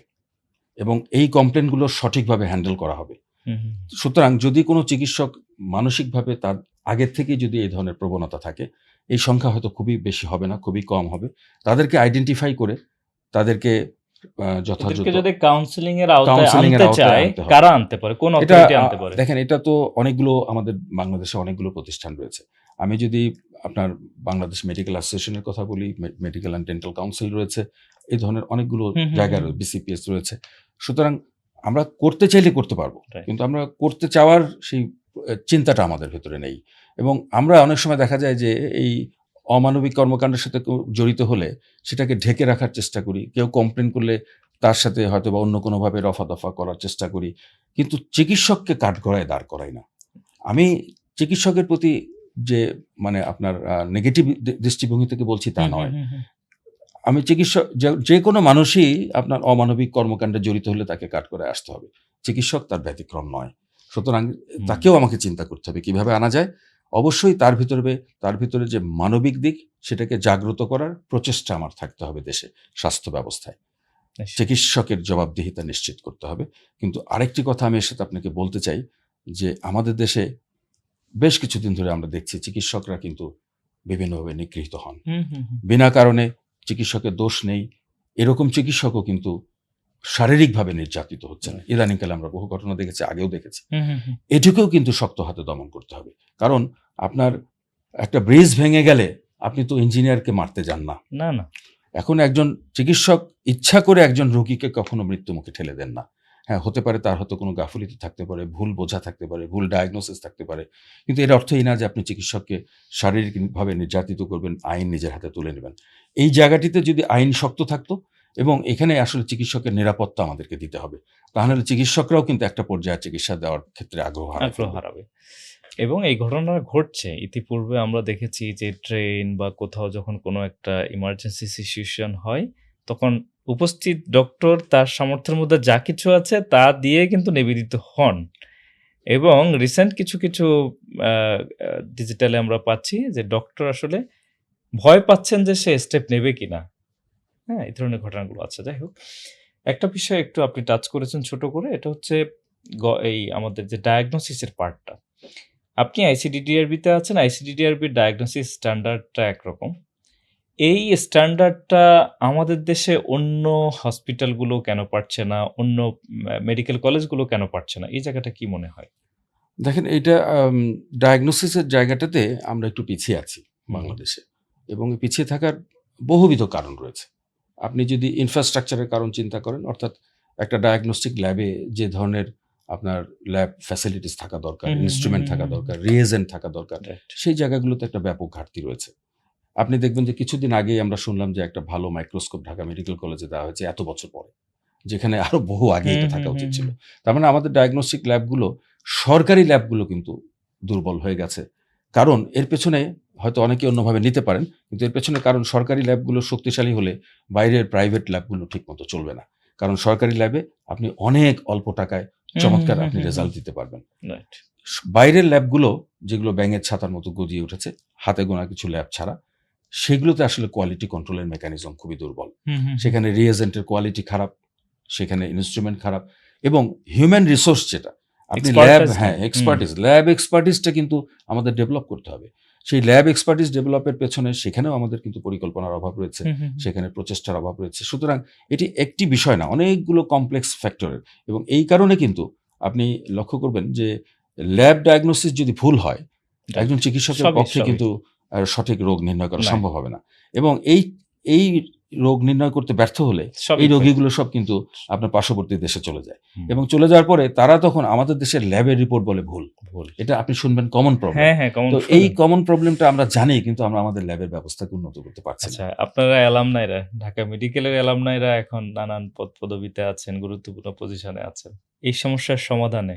এবং এই কমপ্লেনগুলো সঠিকভাবে হ্যান্ডেল করা হবে। হুম, হুম। সুতরাং যদি কোনো চিকিৎসক মানসিকভাবে তার আগের থেকেই যদি এই ধরনের প্রবণতা থাকে, এই সংখ্যা হয়তো খুবই বেশি হবে না, খুবই কম হবে। তাদেরকে আইডেন্টিফাই করে তাদেরকে যথাযথ এদেরকে যদি কাউন্সেলিং এর আওতায় কাউন্সেলিং এর আনতে আওতায় চায়, আনতে হবে। কারা আনতে পারে? কোন এটা অথরিটি আনতে পারে? দেখেন, এটা তো অনেকগুলো আমাদের বাংলাদেশে অনেকগুলো প্রতিষ্ঠান রয়েছে। আমি যদি আপনার বাংলাদেশ মেডিকেল অ্যাসোসিয়েশনের কথা বলি, মেডিকেল অ্যান্ড ডেন্টাল কাউন্সিল রয়েছে। এই ধরনের অনেকগুলো হুম, হুম, জায়গা হুম। বিসিপিএস রয়েছে। সুতরাং আমরা করতে চাইলে করতে পারবো। রাইট। কিন্তু আমরা করতে চাওয়ার সেই চিন্তাটা আমাদের ভেতরে নেই। এবং আমরা অনেক সময় দেখা যায় যে এই অমানবিক কর্মকাণ্ডের সাথে কেউ জড়িত হলে সেটাকে ঢেকে রাখার চেষ্টা করি। কেউ কমপ্লেইন করলে তার সাথে হয়তোবা অন্য কোনোভাবে রফা-দফা করার চেষ্টা করি। কিন্তু চিকিৎসককে কাঠগড়ায় দাঁড় করাই না। আমি চিকিৎসকের প্রতি যে মানে আপনার নেগেটিভ দৃষ্টিভঙ্গি থেকে বলছি তা হুম, হুম, নয়। হুম, হুম। আমি চিকিৎসক যেকোনো মানুষই আপনার অমানবিক কর্মকাণ্ডে জড়িত হলে তাকে কাঠগড়ায় আসতে হবে। চিকিৎসক তার ব্যতিক্রম নয়। সুতরাং হুম। তাকেও আমাকে চিন্তা করতে হবে কিভাবে আনা যায়। অবশ্যই তার ভিতরে যে মানবিক দিক, সেটাকে জাগ্রত করার প্রচেষ্টা আমার থাকতে হবে দেশে, স্বাস্থ্য ব্যবস্থায়। নিশ্চয়ই। চিকিৎসকের জবাবদিহিতা নিশ্চিত করতে হবে। কিন্তু আরেকটি কথা আমি এর সাথে আপনাকে বলতে চাই যে, আমাদের দেশে বেশ কিছুদিন ধরে আমরা দেখছি চিকিৎসকরা কিন্তু বিভিন্নভাবে নিগৃহীত হন। হুম, হুম, হুম। বিনা কারণে চিকিৎসকের দোষ নেই, এরকম চিকিৎসকও কিন্তু শারীরিকভাবে নির্যাতিত হচ্ছেন। ইদানিংকালে আমরা বহু ঘটনা দেখেছি, আগেও দেখেছি। হুম, হুম, হুম। এটিকেও কিন্তু শক্ত হাতে দমন করতে হবে। কারণ আপনার একটা ব্রিজ ভেঙে গেলে আপনি তো ইঞ্জিনিয়ারকে মারতে যান না। না, না। এখন একজন চিকিৎসক ইচ্ছা করে একজন রোগীকে কখনো মৃত্যুমুখে ঠেলে দেন না। হ্যাঁ, হতে পারে তার হয়তো কোনো গাফিলতি থাকতে পারে, ভুল বোঝা থাকতে পারে, ভুল ডায়াগনোসিস থাকতে পারে। কিন্তু এর অর্থ এই না যে আপনি চিকিৎসককে শারীরিকভাবে নির্যাতিত করবেন, আইন নিজের হাতে তুলে নেবেন। এই জায়গাটিতে যদি আইন শক্ত থাকতো, এবং এখানে আসলে চিকিৎসকের নিরাপত্তা আমাদেরকে দিতে হবে। তাহলে চিকিৎসকরাও কিন্তু একটা পর্যায়ে চিকিৎসা দেওয়ার ক্ষেত্রে আগ্রহ হারায় আগ্রহ ফেলবে। হারাবে। এবং এই ঘটনা ঘটছে। ইতিপূর্বে আমরা দেখেছি যে ট্রেন বা কোথাও যখন কোনো একটা ইমার্জেন্সি সিচুয়েশন হয়, তখন উপস্থিত ডক্টর তার সামর্থ্যের মধ্যে যা কিছু আছে তা দিয়ে কিন্তু নিবেদিত হন। এবং রিসেন্ট কিছু আ আ ডিজিটালে আমরা পাচ্ছি যে ডক্টর আসলে ভয় পাচ্ছেন যে সে স্টেপ নেবে কিনা। হ্যাঁ? এই ধরনের ঘটনাগুলো আছে। যাই হোক। একটা বিষয় একটু আপনি টাচ করেছেন ছোট করে, এটা হচ্ছে এই আমাদের যে ডায়াগনোসিসের পার্টটা। আপনি আইসিডিডিআরবিতে আছেন, আইসিডিডিআরবির ডায়াগনোসিস স্ট্যান্ডার্ডটা একরকম। এই স্ট্যান্ডার্ডটা আমাদের দেশে অন্য হসপিটালগুলো কেন পারছে না? অন্য মেডিকেল কলেজগুলো কেন পারছে না? এই জায়গাটা কি মনে হয়? দেখেন এইটা ডায়াগনোসিসের জায়গাটাতে আমরা একটু পিছিয়ে আছি হুম। বাংলাদেশে, এবং এই পিছিয়ে থাকার বহুবিধ কারণ রয়েছে। আপনি যদি ইনফ্রাস্ট্রাকচারের কারণ চিন্তা করেন, অর্থাৎ একটা ডায়াগনস্টিক ল্যাবে যে ধরনের আপনার ল্যাব ফ্যাসিলিটিস থাকা দরকার, হুম, হুম, ইনস্ট্রুমেন্ট হুম, থাকা হুম, দরকার, রিয়েজেন্ট থাকা দরকার, রাইট। সেই জায়গাগুলোতে একটা ব্যাপক ঘাটতি রয়েছে। আপনি দেখবেন যে কিছুদিন আগেই আমরা শুনলাম যে একটা ভালো মাইক্রোস্কোপ ঢাকা মেডিকেল কলেজে দেওয়া হয়েছে এত বছর পরে। যেখানে আরো বহু আগে হুম, এটা হুম, থাকা হুম, উচিত ছিল। হুম। তার মানে আমাদের ডায়াগনস্টিক ল্যাবগুলো, সরকারি ল্যাবগুলো কিন্তু দুর্বল হয়ে গেছে। কারণ এর পেছনে হয়তো অনেকে অন্যভাবে নিতে পারেন। কিন্তু এর পেছনে কারণ সরকারি ল্যাবগুলো শক্তিশালী হলে বাইরের প্রাইভেট ল্যাবগুলো ঠিকমতো চলবে না। কারণ সরকারি ল্যাবে আপনি অনেক অল্প টাকায় হুম, হুম, চমৎকার হুম, আপনি হুম, হুম। রেজাল্ট দিতে পারবেন। রাইট। বাইরের ল্যাবগুলো, যেগুলো ব্যাঙের ছাতার মতো গজিয়ে উঠেছে, হাতে গোনা কিছু ল্যাব ছাড়া, সেগুলোতে আসলে কোয়ালিটি কন্ট্রোলের মেকানিজম খুবই দুর্বল। হুম, হুম, হুম। সেখানে রিয়েজেন্টের কোয়ালিটি খারাপ, সেখানে ইনস্ট্রুমেন্ট খারাপ, এবং হিউম্যান রিসোর্স যেটা আপনি ল্যাব, এক্সপার্টাইজ হ্যাঁ, নাই। হুম। ল্যাব এক্সপার্টিসটা কিন্তু আমাদের ডেভেলপ করতে হবে। সেই ল্যাব এক্সপার্টিস ডেভেলপের পেছনে সেখানেও আমাদের কিন্তু পরিকল্পনার অভাব রয়েছে, হুম, হুম, হুম। সেখানে প্রচেষ্টার অভাব রয়েছে। সুতরাং এটি একটি বিষয় না, অনেকগুলো কমপ্লেক্স ফ্যাক্টরের, এবং এই কারণে কিন্তু আপনি লক্ষ্য করবেন যে ল্যাব ডায়াগনোসিস যদি ভুল হয়, রাইট। একজন চিকিৎসকের সবই, পক্ষে সবই। কিন্তু সঠিক রোগ নির্ণয় করা নাই। সম্ভব হবে না। এবং এই রোগ নির্ণয় করতে ব্যর্থ হলে সবই এই ক্ষতি। রোগীগুলো সব কিন্তু আপনার পার্শ্ববর্তী দেশে চলে যায়, হুম। এবং চলে যাওয়ার পরে তারা তখন আমাদের দেশের ল্যাবের রিপোর্ট বলে ভুল। ভুল। এটা আপনি শুনবেন কমন প্রবলেম। হ্যাঁ, হ্যাঁ, কমন তো এই প্রবলেম। কমন প্রবলেমটা আমরা জানি, কিন্তু আমরা আমাদের ল্যাবের ব্যবস্থাকে উন্নত করতে পারছি না। আচ্ছা, আপনারা অ্যালামনাইরা, ঢাকা মেডিকেলের অ্যালামনাইরা এখন নানান পদবিতে আছেন, গুরুত্বপূর্ণ পজিশনে আছেন। এই সমস্যার সমাধানে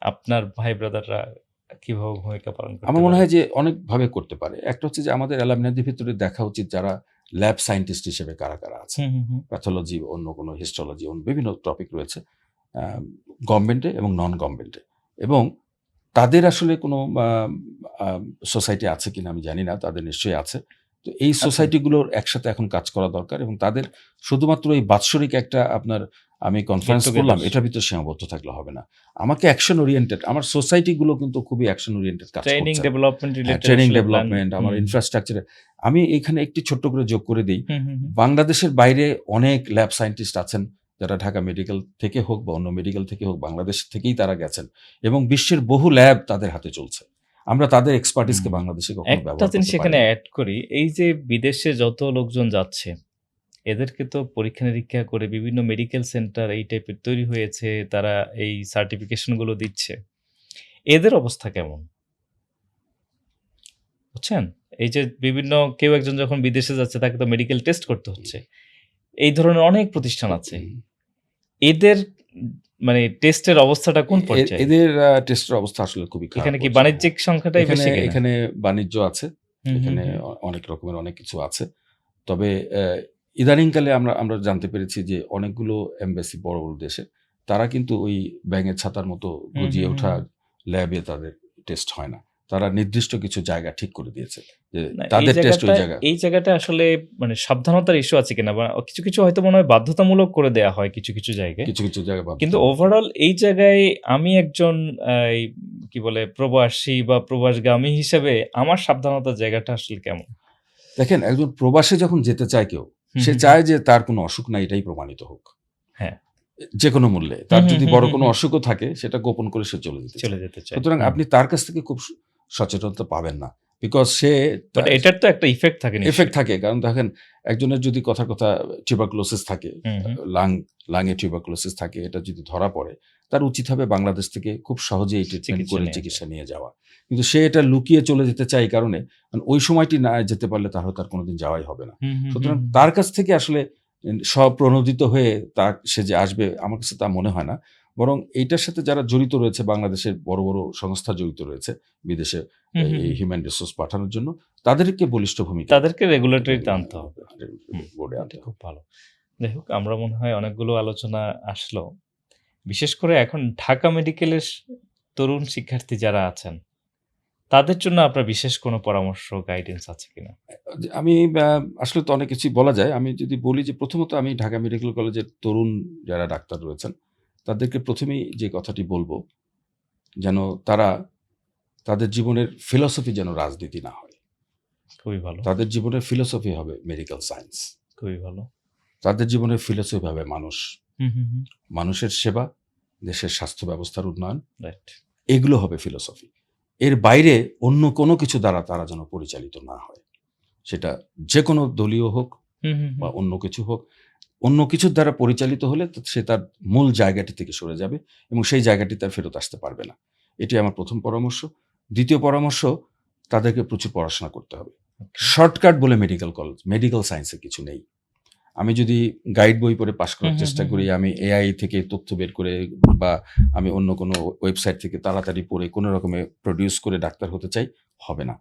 আপনার ভাই ব্রাদাররা কিভাবে ভূমিকা পালন করতে আমার মনে পারে? হয় যে অনেকভাবে করতে পারে। একটা হচ্ছে যে আমাদের অ্যালামনাইদের ভিতরে দেখা উচিত যারা ল্যাব সায়েন্টিস্ট হিসেবে কারা আছে। হুম, হুম, হুম। প্যাথোলজি, অন্য কোনো হিস্টোলজি, বিভিন্ন টপিক রয়েছে আ গভর্নমেন্টে এবং নন গভর্নমেন্টে, এবং তাদের আসলে কোনো আ আ সোসাইটি আছে কিনা আমি জানি না। তাদের নিশ্চয়ই আছে। তো এই আচ্ছা। সোসাইটিগুলোর একসাথে এখন কাজ করা দরকার, এবং তাদের শুধুমাত্র এই বাৎসরিক একটা আমি গেট কনফারেন্স করলাম, টুগেদার। এটার ভিতরে সীমাবদ্ধ থাকলে হবে না। আমাকে অ্যাকশন ওরিয়েন্টেড, আমার সোসাইটিগুলো কিন্তু খুবই অ্যাকশন ওরিয়েন্টেড কাজ ট্রেনিং করছে না। ডেভেলপমেন্ট হ্যাঁ, রিলেটেড ট্রেনিং আসলে প্ল্যান। ডেভেলপমেন্ট, আমার হুম, ইনফ্রাস্ট্রাকচারে আমি এখানে একটি ছোট্ট করে যোগ করে দেই। হুম, হুম, হুম। বাংলাদেশের বাইরে অনেক ল্যাব সায়েন্টিস্ট আছেন, যারা ঢাকা মেডিকেল থেকে হোক বা অন্য মেডিকেল থেকে হোক, বাংলাদেশ থেকেই তারা গেছেন, এবং বিশ্বের বহু ল্যাব তাদের হাতে চলছে। আমরা তাদের এক্সপার্টিসকে হুম। বাংলাদেশে কখনো একটা ব্যবহার জিনিস করতে এখানে পারিনি। এড করি। এই যে বিদেশে যত লোকজন যাচ্ছে, এদেরকে তো পরীক্ষা-নিরীক্ষা করে বিভিন্ন মেডিকেল সেন্টার এই টাইপের তৈরি হয়েছে। তারা এই সার্টিফিকেশন গুলো দিচ্ছে। এদের অবস্থা কেমন? বুঝছেন? এই যে বিভিন্ন কেউ একজন যখন বিদেশে যাচ্ছে তাকে তো মেডিকেল টেস্ট করতে হচ্ছে। এই ধরনের অনেক প্রতিষ্ঠান আছে। হুম। এদের মানে টেস্টের অবস্থাটা কোন পর্যায়ে? এদের টেস্টের অবস্থা আসলে খুবই খারাপ এখানে কি পর্যায়ে। হ্যাঁ। বাণিজ্যিক সংখ্যাটাই এখানে বেশি কিনা? এখানে বাণিজ্য আছে। হুম, হুম, এখানে হুম। অনেক রকমের অনেক কিছু আছে। তবে ইদানিংকালে আমরা জানতে পেরেছি যে অনেকগুলো এমবাসি বড় দেশে, তারা কিন্তু ওই ব্যাঙের ছাতার মতো হুম, হুম, গজিয়ে হুম, ওঠা হুম। ল্যাবে তাদের টেস্ট হয় না। তারা নির্দিষ্ট কিছু জায়গা ঠিক করে দিয়েছে যে না তাদের টেস্ট ওই জায়গা। এই জায়গাটায় আসলে মানে সাবধানতার ইস্যু আছে কিনা? বা কিছু হয়তো মনে হয় বাধ্যতামূলক করে দেয়া হয় কিছু জায়গায়। কিছু জায়গা কিন্তু বাধ্যতামূলক। ওভারঅল এই জায়গায় আমি একজন এই কি বলে প্রবাসী বা প্রবাসগামী হিসেবে আমার সাবধানতার জায়গাটা আসলে কেমন? দেখেন, একজন প্রবাসে যখন যেতে চায় কেউ, হুম, সে হুম, হুম। চায় যে তার কোনো অসুখ নাই এটাই প্রমাণিত হোক। হ্যাঁ। যেকোনো মূল্যে। হুম, তার হুম, যদি হুম, বড় হুম, কোনো হুম। অসুখও থাকে, সেটা গোপন করে সে চলে যেতে চলে চায়। যেতে চাই। সুতরাং হুম। আপনি তার কাছ থেকে খুব সচেতনতা পাবেন না। বিকজ সে বাট এটার তো একটা ইফেক্ট থাকে এফেক্ট নিশ্চয়ই। থাকে। কারণ দেখেন, একজনের যদি কথার কথা টিউবারকুলোসিস থাকে, হুম, হুম। লাংয়ে টিউবারকুলোসিস থাকে, এটা যদি ধরা পড়ে, তার উচিত হবে বাংলাদেশ থেকে খুব সহজেই এই ট্রিটমেন্ট চিকিৎসা করে নেয়া যায়। চিকিৎসা নিয়ে যাওয়া। কিন্তু সে এটা লুকিয়ে চলে যেতে চায় এই কারণে, কারণ ওই সময়টি না যেতে পারলে তার হয়তো আর কোনোদিন যাওয়াই হবে না। হুম, হুম, হুম, সুতরাং হুম। তার কাছ থেকে আসলে স্বপ্রণোদিত হয়ে সে যে আসবে, আমার কাছে তা মনে হয় না। বরং এইটার সাথে যারা জড়িত রয়েছে, বাংলাদেশের বড় সংস্থা জড়িত রয়েছে বিদেশে হুম, হুম, এই হুম। হিউম্যান রিসোর্স পাঠানোর জন্য, তাদেরকে বলিষ্ঠ ভূমিকা তাদেরকে রেগুলেটরিতে আনতে হবে। হুম, বোর্ডে এটা আনতে খুব হবে। ভালো। যাই হোক আমরা মনে হয় অনেকগুলো আলোচনা আসলো। বিশেষ করে এখন ঢাকা মেডিকেলের তরুণ শিক্ষার্থী যারা আছেন, তাদের জন্য আপনার বিশেষ কোনো পরামর্শ, গাইডেন্স আছে কিনা? আমি আসলে তো অনেক কিছুই বলা যায়। আমি যদি বলি যে প্রথমত আমি ঢাকা মেডিকেল কলেজের তরুণ যারা ডাক্তার রয়েছেন, তাদেরকে ১ম এই যে কথাটি বলব, যেন তারা তাদের জীবনের ফিলসফি যেন রাজনীতি না হয়। খুবই ভালো, তাদের জীবনের ফিলসফি হবে মেডিকেল সায়েন্স। খুবই ভালো। তাদের জীবনের ফিলসফি হবে মানুষ। হুম, হুম, হুম। মানুষের সেবা, দেশের স্বাস্থ্য ব্যবস্থার উন্নয়ন, রাইট। এগুলো হবে ফিলসফি। এর বাইরে অন্য কোনো কিছু দ্বারা তারা যেন পরিচালিত না হয়। সেটা যেকোনো দলীয় হোক হুম, হুম, বা হুম। অন্য কিছু হোক। অন্য কিছুর দ্বারা পরিচালিত হলে সে তার মূল জায়গাটি থেকে সরে যাবে এবং সেই জায়গাটি তার ফেরত আসতে পারবে না। এটি আমার ১ম পরামর্শ। ২য় পরামর্শ, তাদেরকে প্রচুর পড়াশোনা করতে হবে। ওকে। শর্টকাট বলে মেডিকেল সায়েন্সে কিছু নেই। আমি যদি গাইড বই পড়ে পাস হুম, করার হুম, চেষ্টা হুম, করি, হুম। আমি এআই থেকে তথ্য বের করে বা আমি অন্য কোনো ওয়েবসাইট থেকে তাড়াতাড়ি পড়ে কোনো রকমে প্রোডিউস করে ডাক্তার হতে চাই, হবে না।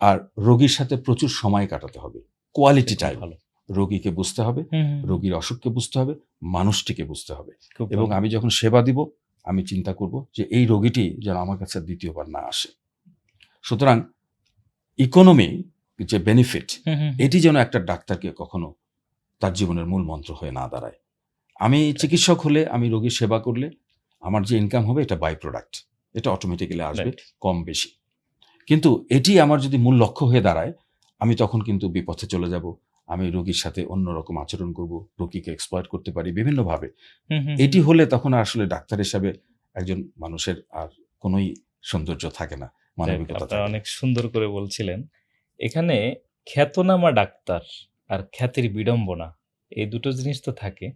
আর রোগীর সাথে প্রচুর সময় কাটাতে হবে। কোয়ালিটি খুব টাইম। ভালো। রোগীকে বুঝতে হবে, হুম, হুম, হুম। রোগীর অসুখকে বুঝতে হবে, মানুষটিকে বুঝতে হবে। খুব এবং ভালো। আমি যখন সেবা দিব, আমি চিন্তা করব যে এই রোগীটি যেন আমার কাছে দ্বিতীয়বার না আসে। সুতরাং ইকোনমি যে বেনিফিট, হুম, হুম, হুম। এটি যেন একটা ডাক্তারকে কখনো তার জীবনের মূল মন্ত্র হয়ে না দাঁড়ায়। আমি রাইট, চিকিৎসক হলে, আমি রোগীর সেবা করলে আমার যে ইনকাম হবে এটা বাই প্রোডাক্ট। এটা অটোমেটিক্যালি আসবে রাইট। কম বেশি। কিন্তু এটি আমার যদি মূল লক্ষ্য হয়ে দাঁড়ায়, আমি তখন কিন্তু বিপথে চলে যাব। আমি রোগীর সাথে অন্যরকম আচরণ করব, রোগীকে এক্সপ্লয়েট করতে পারি বিভিন্নভাবে। হুম, হুম, হুম। এটি হলে তখন আসলে ডাক্তার হিসাবে একজন মানুষের আর কোনোই সৌন্দর্য থাকে না, যাক, মানবিকতা আপনারা থাকে না। অনেক সুন্দর করে বলছিলেন। এখানে খ্যাতনামা ডাক্তার আর খ্যাতির বিড়ম্বনা, এই দুটো জিনিস তো থাকে।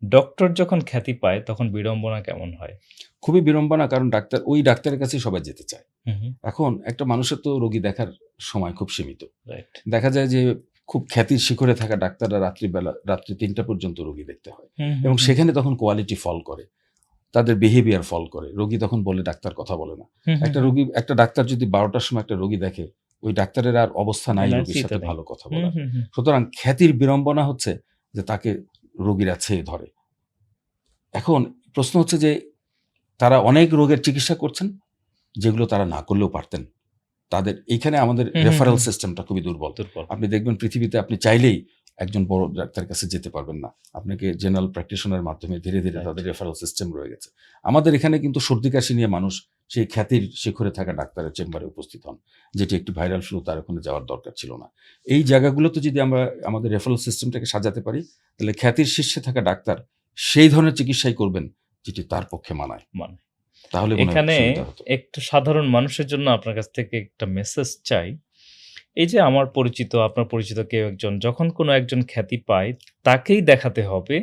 ডক্টর যখন খ্যাতি পায় তখন বিড়ম্বনা কেমন হয়? খুবই বিড়ম্বনা, কারণ ওই ডাক্তারের কাছেই সবাই যেতে চায়। হুম, হুম। এখন একটা মানুষের তো রোগী দেখার সময় খুব সীমিত। রাইট। দেখা যায় যে খুব খ্যাতির শিখরে থাকা ডাক্তাররা রাত্রি ৩টা পর্যন্ত রোগী দেখতে হয় হুম, হুম, এবং হুম। সেখানে তখন কোয়ালিটি ফল করে। তাদের বিহেভিয়ার ফল করে। রোগী তখন বলে ডাক্তার কথা বলে না। হুম, হুম, হুম। একটা ডাক্তার যদি ১২টার সময় একটা রোগী দেখে, ওই ডাক্তারের আর অবস্থা নাই রোগীর এনার্জি তো সাথে নেই। ভালো কথা হুম, বলার। হুম, হুম। সুতরাং খ্যাতির বিড়ম্বনা হচ্ছে যে তাকে রোগীরা ছেয়ে ধরে। এখন প্রশ্ন হচ্ছে যে তারা অনেক রোগের চিকিৎসা করছেন, যেগুলো তারা না করলেও পারতেন। এইখানে আমাদের হুম, হুম, রেফারেল হুম। সিস্টেমটা খুবই দুর্বল। দুর্বল। আপনি দেখবেন পৃথিবীতে আপনি চাইলেই একজন বড় ডাক্তারের কাছে যেতে পারবেন না। আপনাকে জেনারেল প্র্যাকটিশনার মাধ্যমে ধীরে, ধীরে রাইট। তাদের রেফারেল সিস্টেম রয়ে গেছে। আমাদের এখানে কিন্তু সর্দি-কাশি নিয়ে মানুষ সেই খ্যাতির শিখরে থাকা ডাক্তারের চেম্বারে উপস্থিত হন। যেটি একটি ভাইরাল ফ্লু, তার ওখানে যাওয়ার দরকার ছিল না। এই জায়গাগুলোতে যদি আমরা আমাদের রেফারেল সিস্টেমটাকে সাজাতে পারি, তাহলে খ্যাতির শীর্ষে থাকা ডাক্তার সেই ধরনের চিকিৎসাই করবেন যেটি তার পক্ষে মানায়। মানে তাহলে মনে হয় এখানে সুবিধা হতো। একটু সাধারণ মানুষের জন্য আপনার কাছ থেকে একটা মেসেজ চাই। এই যে আমার পরিচিত, আপনার পরিচিত কেউ একজন যখন কোনো একজন খ্যাতি পায়, তাকেই দেখাতে হবে।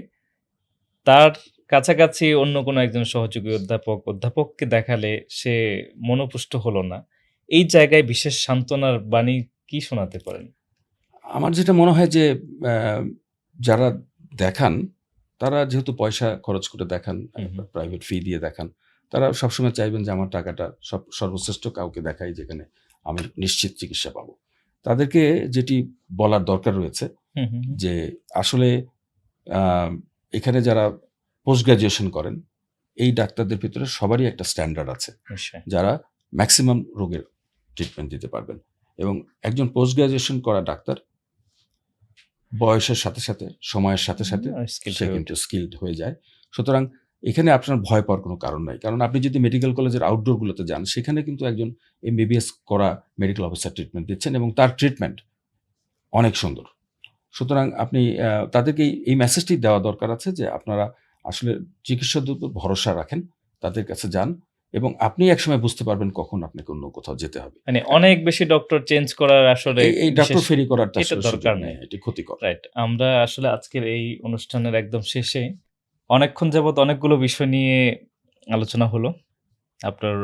তার কাছাকাছি অন্য কোনো একজন সহযোগী অধ্যাপককে দেখালে সে মনোপুষ্ট হলো না। এই জায়গায় বিশেষ সান্ত্বনার বাণী কি শোনাতে পারেন? আমার যেটা মনে হয় যে আ যারা দেখান, তারা যেহেতু পয়সা খরচ করে দেখান, হুম, হুম। প্রাইভেট ফি দিয়ে দেখান, তারা সবসময় চাইবেন যে আমার টাকাটা সর্বশ্রেষ্ঠ কাউকে দেখাই যেখানে আমি নিশ্চিত চিকিৎসা পাবো। তাদেরকে যেটি বলার দরকার রয়েছে হুম, হুম, হুম। যে আসলে আ এখানে যারা পোস্ট গ্র্যাজুয়েশন করেন, এই ডাক্তারদের ভিতরে সবারই একটা স্ট্যান্ডার্ড আছে। নিশ্চয়ই। যারা মেক্সিমাম রোগের ট্রিটমেন্ট দিতে পারবেন এবং একজন পোস্ট গ্র্যাজুয়েশন করা ডাক্তার বয়সের সাথে, সাথে, সময়ের সাথে, সাথে স্কিলড সে হয়ে কিন্তু ওঠে। স্কিলড হয়ে যায়। সুতরাং এখানে আপনার ভয় পাওয়ার কোনো কারণ নাই। কারণ আপনি যদি মেডিকেল কলেজের আউটডোর গুলোতে যান, সেখানে কিন্তু একজন এমবিবিএস করা মেডিকেল অফিসার ট্রিটমেন্ট দিচ্ছেন এবং তার ট্রিটমেন্ট অনেক সুন্দর। সুতরাং আপনি তাদেরকে এই মেসেজটি দেওয়া দরকার আছে যে আপনারা আসলে চিকিৎসকদের উপর ভরসা রাখেন, তাদের কাছে যান এবং আপনি একসময় বুঝতে পারবেন কখন আপনাকে অন্য কোথাও যেতে হবে। মানে অনেক বেশি ডক্টর চেঞ্জ করার আসলে এই বিশেষ ডক্টর ফেরি করারটা এটা আসলে সুযোগ দরকার নেই। নেই। এটি ক্ষতিকর। রাইট। আমরা আসলে আজকের এই অনুষ্ঠানের একদম শেষে অনেকক্ষণ যাবৎ অনেকগুলো বিষয় নিয়ে আলোচনা হলো। আপনার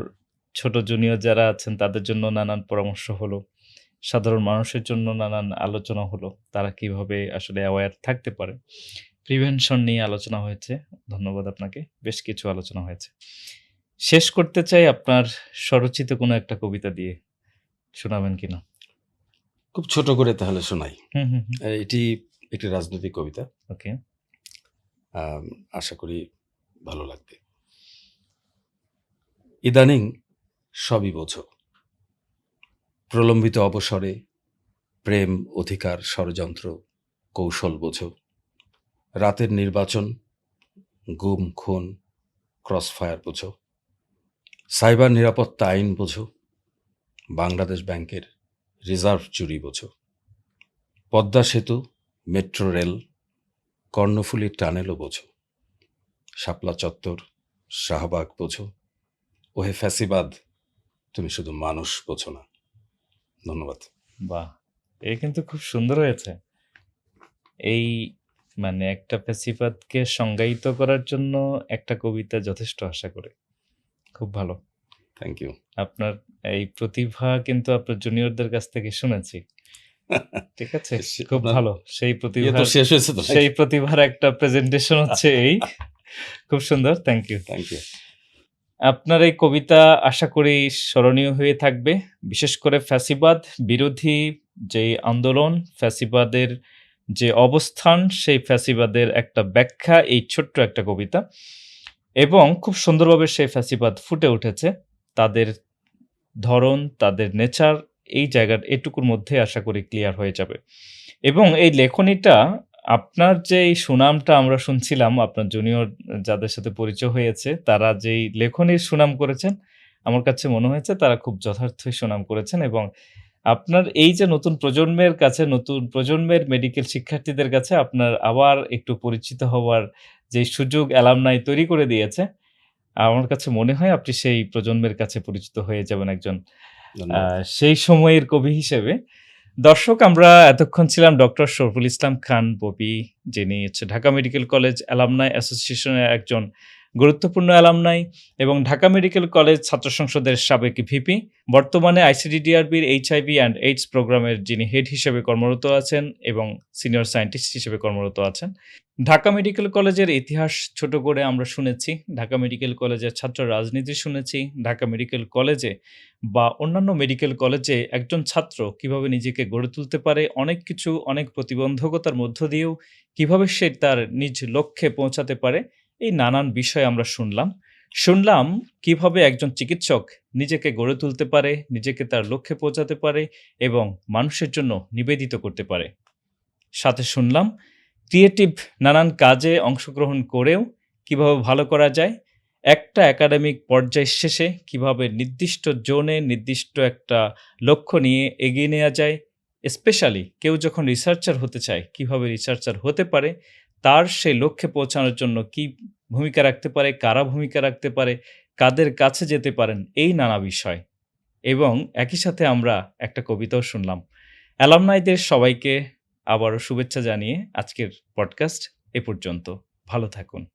ছোট জুনিয়র যারা আছেন তাদের জন্য নানান পরামর্শ হলো। সাধারণ মানুষের জন্য নানান আলোচনা হলো। তারা কিভাবে আসলে অ্যাওয়্যার থাকতে পারে। প্রিভেনশন নিয়ে আলোচনা হয়েছে। ধন্যবাদ আপনাকে। বেশ কিছু আলোচনা হয়েছে। শেষ করতে চাই আপনার স্বরচিত কোনো একটা কবিতা দিয়ে। শোনাবেন কিনা? খুব ছোট করে তাহলে শোনাই। হুম, হুম, হুম। এটি একটি রাজনৈতিক কবিতা। ওকে। আম আশা করি ভালো লাগবে। ইদানিং সবই বোঝো। প্রলম্বিত অবসরে প্রেম, অধিকার, ষড়যন্ত্র, কৌশল বোঝো। রাতের নির্বাচন, গুম, খুন, ক্রসফায়ার বোঝো। সাইবার নিরাপত্তা আইন বোঝো। বাংলাদেশ ব্যাংকের রিজার্ভ চুরি বোঝো। পদ্মা সেতু, মেট্রো রেল, কর্ণফুলী টানেলও বোঝো। শাপলা চত্বর, শাহবাগ বোঝো। ওহে ফ্যাসিবাদ, তুমি শুধু মানুষ বোঝো না। ধন্যবাদ। বাহ! এ কিন্তু খুব সুন্দর হয়েছে। এই মানে একটা ফ্যাসিবাদকে সংজ্ঞায়িত করার জন্য একটা কবিতা যথেষ্ট আশা করে। খুব ভালো। Thank you. আপনার এই প্রতিভা কিন্তু আপনার জুনিয়রদের কাছ থেকে শুনেছি। ঠিক আছে? খুব আপনার ভালো। সেই ইয়ে তো প্রতিভার শেষ হয়েছে তো? সেই প্রতিভার একটা প্রেজেন্টেশন হচ্ছে এই। খুব সুন্দর। Thank you. Thank you. আপনার এই কবিতা আশা করি স্মরণীয় হয়ে থাকবে। বিশেষ করে ফ্যাসিবাদ বিরোধী যেই আন্দোলন, ফ্যাসিবাদের যে অবস্থান, সেই ফ্যাসিবাদের একটা ব্যাখ্যা এই ছোট্ট একটা কবিতা। এবং খুব সুন্দরভাবে সেই ফ্যাসিবাদ ফুটে উঠেছে। তাদের ধরন, তাদের নেচার এই জায়গার এটুকুর মধ্যে আশা করি ক্লিয়ার হয়ে যাবে। এবং এই লেখনীটা আপনার যে এই সুনামটা আমরা শুনছিলাম, আপনার জুনিয়র যাদের সাথে পরিচয় হয়েছে, তারা যেই লেখনীর সুনাম করেছেন, আমার কাছে মনে হয়েছে তারা খুব যথার্থই সুনাম করেছেন এবং আপনার এই যে নতুন প্রজন্মের কাছে, নতুন প্রজন্মের মেডিকেল শিক্ষার্থীদের কাছে আপনার আবার একটু পরিচিত হওয়ার যে সুযোগ অ্যালামনাই তৈরি করে দিয়েছে, আমার কাছে মনে হয় আপনি সেই প্রজন্মের কাছে পরিচিত হয়ে যাবেন একজন ধন্যবাদ। সেই সময়ের কবি হিসেবে। দর্শক, আমরা এতক্ষণ ছিলাম ডক্টর শরফুল ইসলাম খান পপি, যিনি হচ্ছে ঢাকা মেডিকেল কলেজ অ্যালামনাই অ্যাসোসিয়েশনের একজন গুরুত্বপূর্ণ অ্যালামনাই এবং ঢাকা মেডিকেল কলেজ ছাত্র সংসদের সাবেক ভিপি, বর্তমানে আইসিডিডিআরবির এইচআইভি অ্যান্ড এইডস প্রোগ্রামের যিনি হেড হিসেবে কর্মরত আছেন এবং সিনিয়র সায়েন্টিস্ট হিসেবে কর্মরত আছেন। ঢাকা মেডিকেল কলেজের ইতিহাস ছোট করে আমরা শুনেছি, ঢাকা মেডিকেল কলেজের ছাত্র রাজনীতি শুনেছি, ঢাকা মেডিকেল কলেজে বা অন্যান্য মেডিকেল কলেজে একজন ছাত্র কিভাবে নিজেকে গড়ে তুলতে পারে, অনেক কিছু, অনেক প্রতিবন্ধকতার মধ্য দিয়েও কিভাবে সে তার নিজ লক্ষ্যে পৌঁছাতে পারে, এই নানান বিষয় আমরা শুনলাম কিভাবে একজন চিকিৎসক নিজেকে গড়ে তুলতে পারে, নিজেকে তার লক্ষ্যে পৌঁছাতে পারে এবং মানুষের জন্য নিবেদিত করতে পারে। সাথে শুনলাম ক্রিয়েটিভ নানান কাজে অংশগ্রহণ করেও কিভাবে ভালো করা যায়, একটা একাডেমিক পর্যায় শেষে কিভাবে নির্দিষ্ট জোনে নির্দিষ্ট একটা লক্ষ্য নিয়ে এগিয়ে নেওয়া যায়, স্পেশালি কেউ যখন রিসার্চার হতে চায় কিভাবে রিসার্চার হতে পারে, তার সেই লক্ষ্যে পৌঁছানোর জন্য কি ভূমিকা রাখতে পারে, কারা ভূমিকা রাখতে পারে, কাদের কাছে যেতে পারেন, এই নানা বিষয়। এবং একই সাথে আমরা একটা কবিতাও শুনলাম। অ্যালামনাইদের সবাইকে আবারও শুভেচ্ছা জানিয়ে আজকের পডকাস্ট এ পর্যন্ত। ভালো থাকুন।